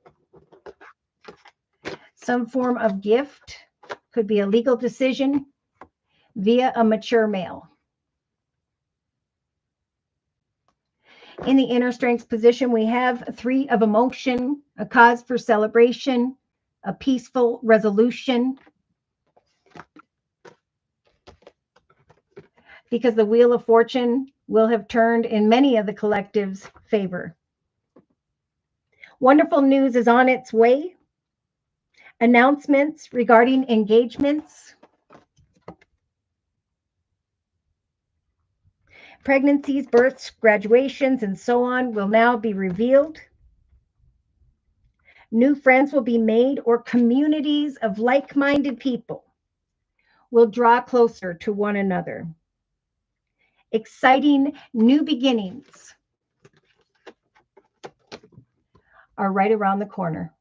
Some form of gift could be a legal decision via a mature male. In the inner strength position, we have 3 of emotion, a cause for celebration, a peaceful resolution, because the Wheel of Fortune will have turned in many of the collective's favor. Wonderful news is on its way. Announcements regarding engagements, pregnancies, births, graduations, and so on will now be revealed. New friends will be made, or communities of like-minded people will draw closer to one another. Exciting new beginnings are right around the corner.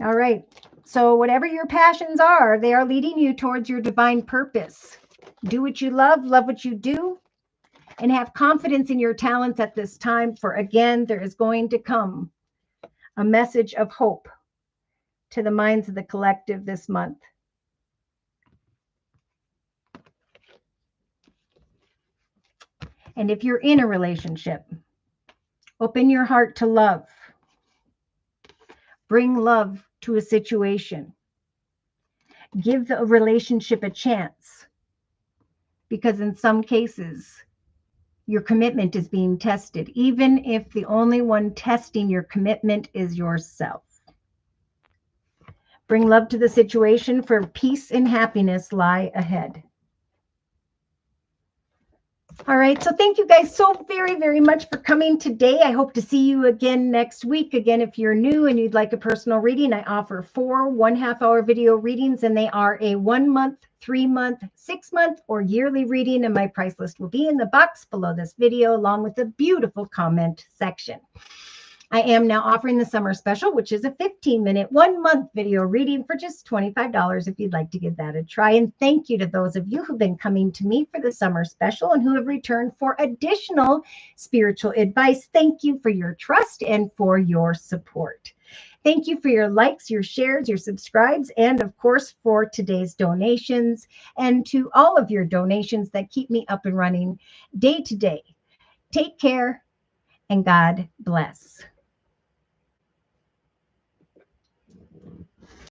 All right. So whatever your passions are, they are leading you towards your divine purpose. Do what you love what you do, and have confidence in your talents at this time, for again, there is going to come a message of hope to the minds of the collective this month. And if you're in a relationship, open your heart to love. Bring love to a situation. Give the relationship a chance, because in some cases, your commitment is being tested, even if the only one testing your commitment is yourself. Bring love to the situation, for peace and happiness lie ahead. All right. So thank you guys so very, very much for coming today. I hope to see you again next week. Again, if you're new and you'd like a personal reading, I offer 4 1/2-hour video readings, and they are a 1 month, 3 month, 6 month, or yearly reading. And my price list will be in the box below this video, along with a beautiful comment section. I am now offering the summer special, which is a 15-minute, 1 month video reading for just $25 if you'd like to give that a try. And thank you to those of you who've been coming to me for the summer special and who have returned for additional spiritual advice. Thank you for your trust and for your support. Thank you for your likes, your shares, your subscribes, and of course for today's donations, and to all of your donations that keep me up and running day to day. Take care and God bless.